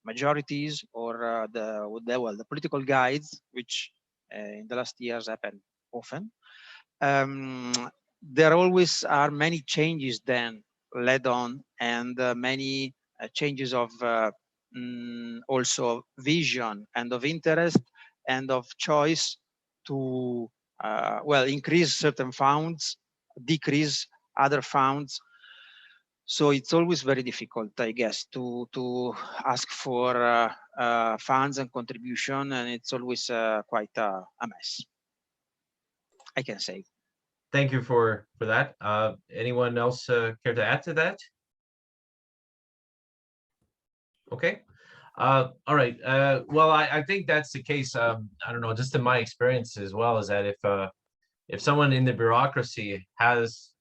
majorities or the political guides, which in the last years happen often, there always are many changes then led on, and many changes of also vision and of interest and of choice to well, increase certain funds, decrease other funds. So it's always very difficult, I guess, to ask for funds and contribution, and it's always quite a mess, I can say. Thank you for that. Anyone else care to add to that? Okay. All right. Well, I think that's the case. I don't know, just in my experience as well, is that if someone in the bureaucracy has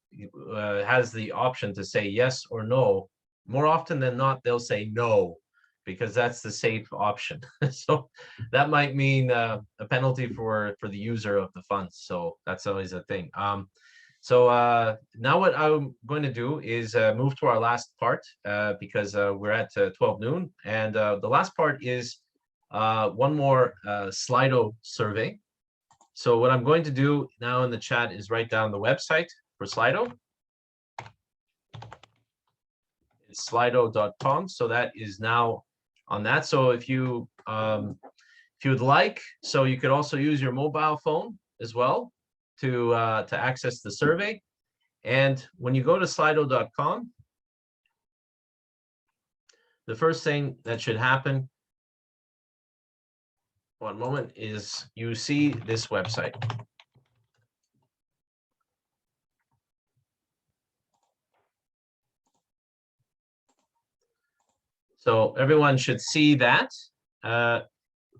the option to say yes or no, more often than not, they'll say no, because that's the safe option. So that might mean a penalty for the user of the funds. So that's always a thing. So now what I'm going to do is move to our last part, because we're at 12 noon. And the last part is one more Slido survey. So what I'm going to do now in the chat is write down the website for Slido. It's slido.com. So that is now on that. So if you would like, so you could also use your mobile phone as well to access the survey. And when you go to slido.com, the first thing that should happen, one moment, is you see this website. So everyone should see that.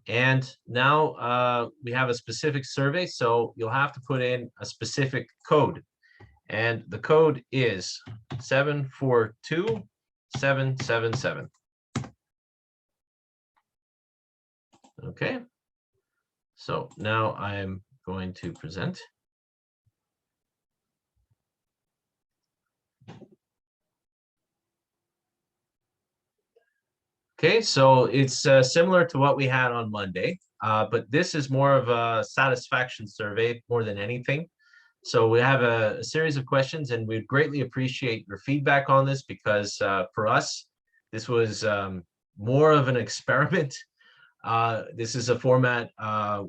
And now we have a specific survey, so you'll have to put in a specific code. And the code is 742777. Okay. So now I'm going to present. Okay, so it's similar to what we had on Monday, but this is more of a satisfaction survey more than anything. So we have a series of questions, and we'd greatly appreciate your feedback on this, because for us, this was more of an experiment. This is a format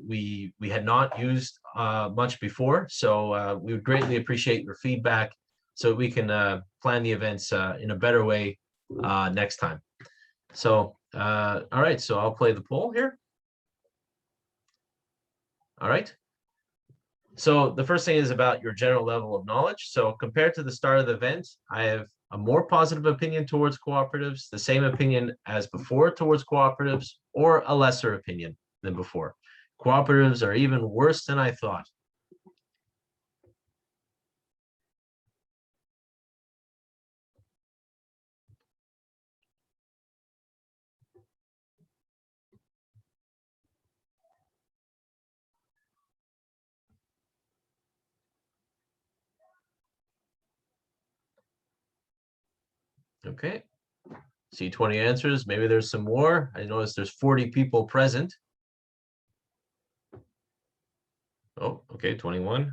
we had not used much before, so we would greatly appreciate your feedback so we can plan the events in a better way next time. So, all right, so I'll play the poll here. All right. So the first thing is about your general level of knowledge. So compared to the start of the event, I have a more positive opinion towards cooperatives, the same opinion as before towards cooperatives, or a lesser opinion than before. Cooperatives are even worse than I thought. Okay, see 20 answers. Maybe there's some more. I noticed there's 40 people present. Oh, okay, 21.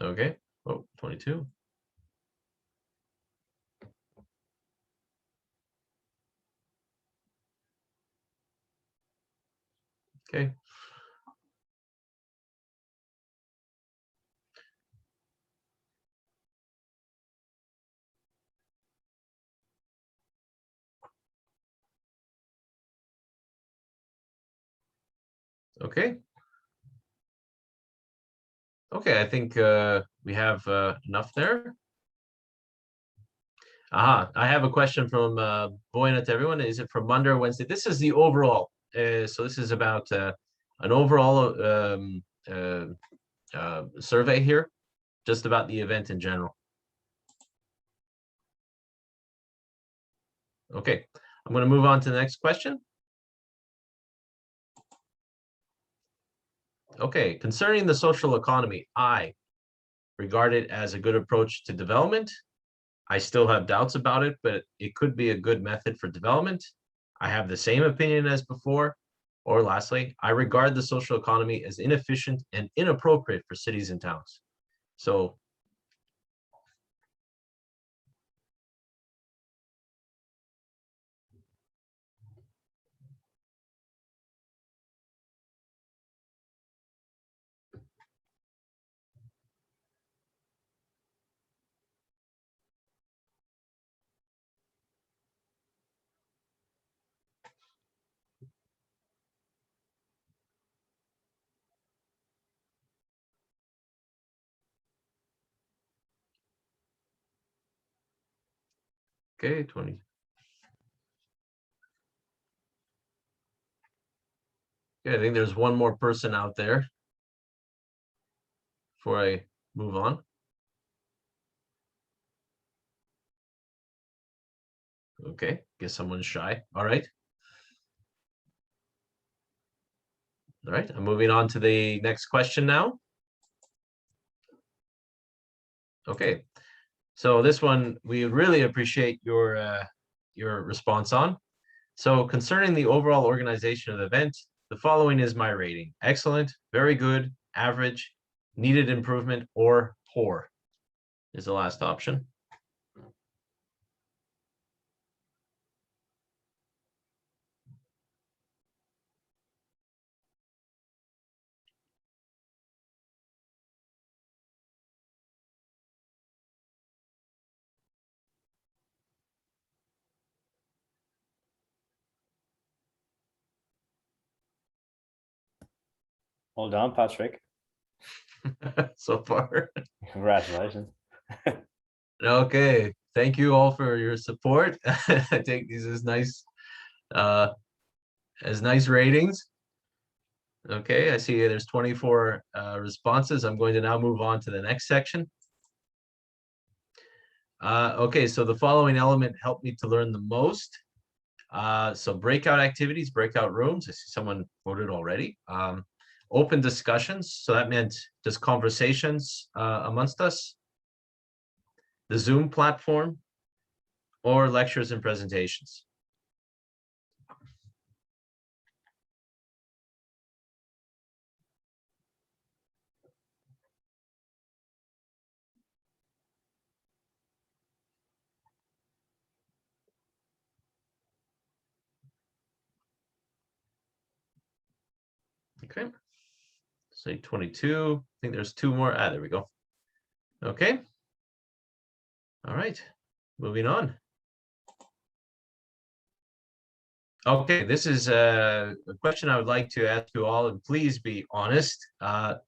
Okay, oh, 22. Okay. Okay. Okay, I think we have enough there. I have a question from Boyna to everyone. Is it from Monday or Wednesday? This is the overall. So this is about an overall survey here, just about the event in general. Okay, I'm going to move on to the next question. Okay, concerning the social economy, I regard it as a good approach to development. I still have doubts about it, but it could be a good method for development. I have the same opinion as before. Or lastly, I regard the social economy as inefficient and inappropriate for cities and towns. So okay, 20. Okay, I think there's one more person out there before I move on. Okay, guess someone's shy. All right. All right, I'm moving on to the next question now. Okay, so this one we really appreciate your response on. So concerning the overall organization of the event, the following is my rating: excellent, very good, average, needed improvement, or poor is the last option. Well done, Patrick. So far. Congratulations. Okay, thank you all for your support. I take these as nice ratings. Okay, I see there's 24 responses. I'm going to now move on to the next section. Okay, so the following element helped me to learn the most. So breakout activities, breakout rooms. I see someone voted already. Open discussions. So that meant just conversations amongst us. The Zoom platform, or lectures and presentations. Okay. Say 22. I think there's 2 more. There we go. Okay. All right. Moving on. Okay, this is a question I would like to ask you all, and please be honest.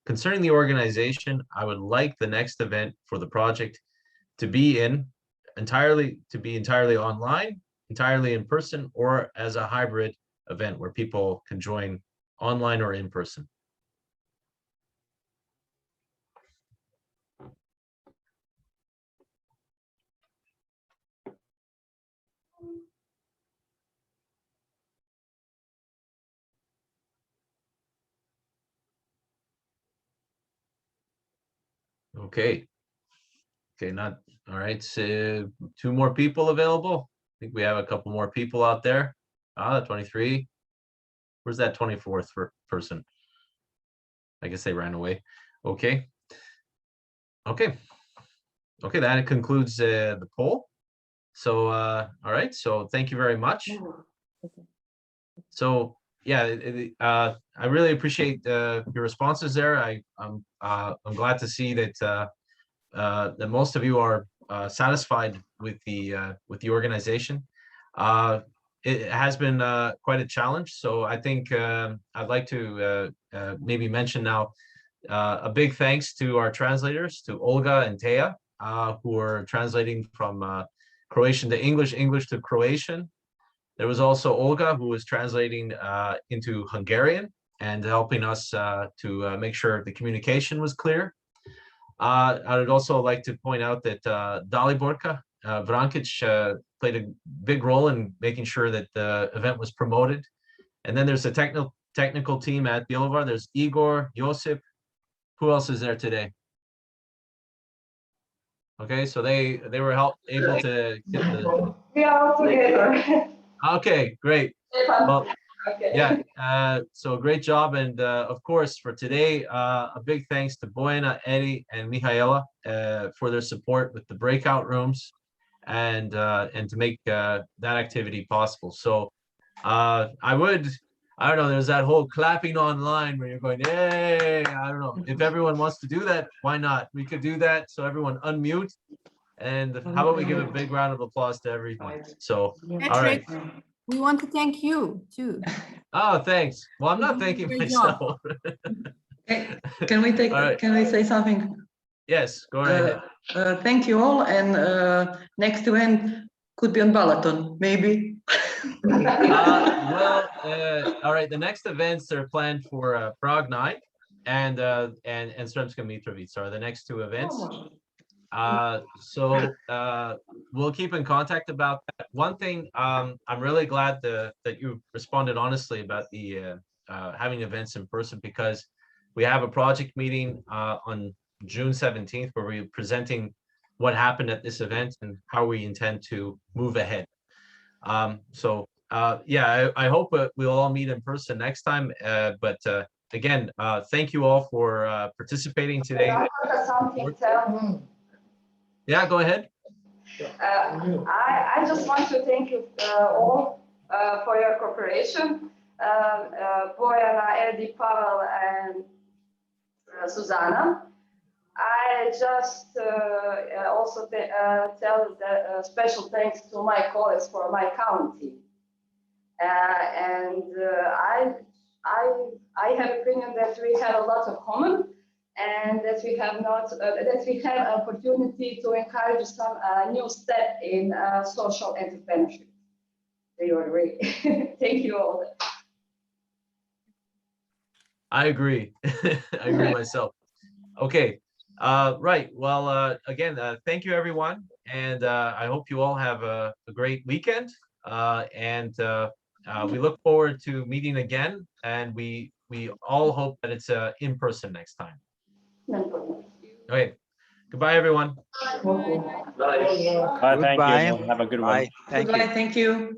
Concerning the organization, I would like the next event for the project to be entirely online, entirely in person, or as a hybrid event where people can join online or in person. Okay. Okay, not all right. So 2 more people available. I think we have a couple more people out there. 23. Where's that 24th person? I guess they ran away. Okay. Okay. Okay, that concludes the poll. So all right. So thank you very much. So yeah, I really appreciate your responses there. I'm glad to see that that most of you are satisfied with the organization. It has been quite a challenge, so I think I'd like to maybe mention now a big thanks to our translators, to Olga and Teja, who are translating from Croatian to English, English to Croatian. There was also Olga, who was translating into Hungarian and helping us to make sure the communication was clear. I would also like to point out that Daliborka Vrankic played a big role in making sure that the event was promoted. And then there's a technical team at Bjelovar. There's Igor, Josip. Who else is there today? Okay, so they were able to get the. We are all together. Okay, great. Well, yeah, so great job. And of course, for today, a big thanks to Bojana, Eddie, and Mihaela for their support with the breakout rooms and to make that activity possible. So I don't know, there's that whole clapping online where you're going, hey, I don't know. If everyone wants to do that, why not? We could do that. So everyone unmute. And how about we give a big round of applause to everyone? So, all right. We want to thank you too. Oh, thanks. Well, I'm not thanking myself. Can we right. Can we say something? Yes, go ahead. Thank you all, and next event could be on Balaton, maybe. Well, all right. The next events are planned for Prague 9 and Sremska Mitrovica are the next 2 events. So we'll keep in contact about that. One thing, I'm really glad that you responded honestly about the having events in person, because we have a project meeting on June 17th where we're presenting what happened at this event and how we intend to move ahead. So yeah, I hope we'll all meet in person next time. But again, thank you all for participating today. Yeah, go ahead. I just want to thank you all for your cooperation. Bojana, Eddie, Pavel, and Susanna. I just also tell the special thanks to my colleagues for my county. And I have opinion that we have a lot of common, and that we have not that we have opportunity to encourage some new step in social entrepreneurship. Do you agree? Thank you all. I agree. I agree myself. Okay. Right. Well, again, thank you, everyone. And I hope you all have a great weekend. And we look forward to meeting again. And we all hope that it's in person next time. Okay. Goodbye, everyone. Bye. Thank you. Have a good one. Goodbye. Thank you.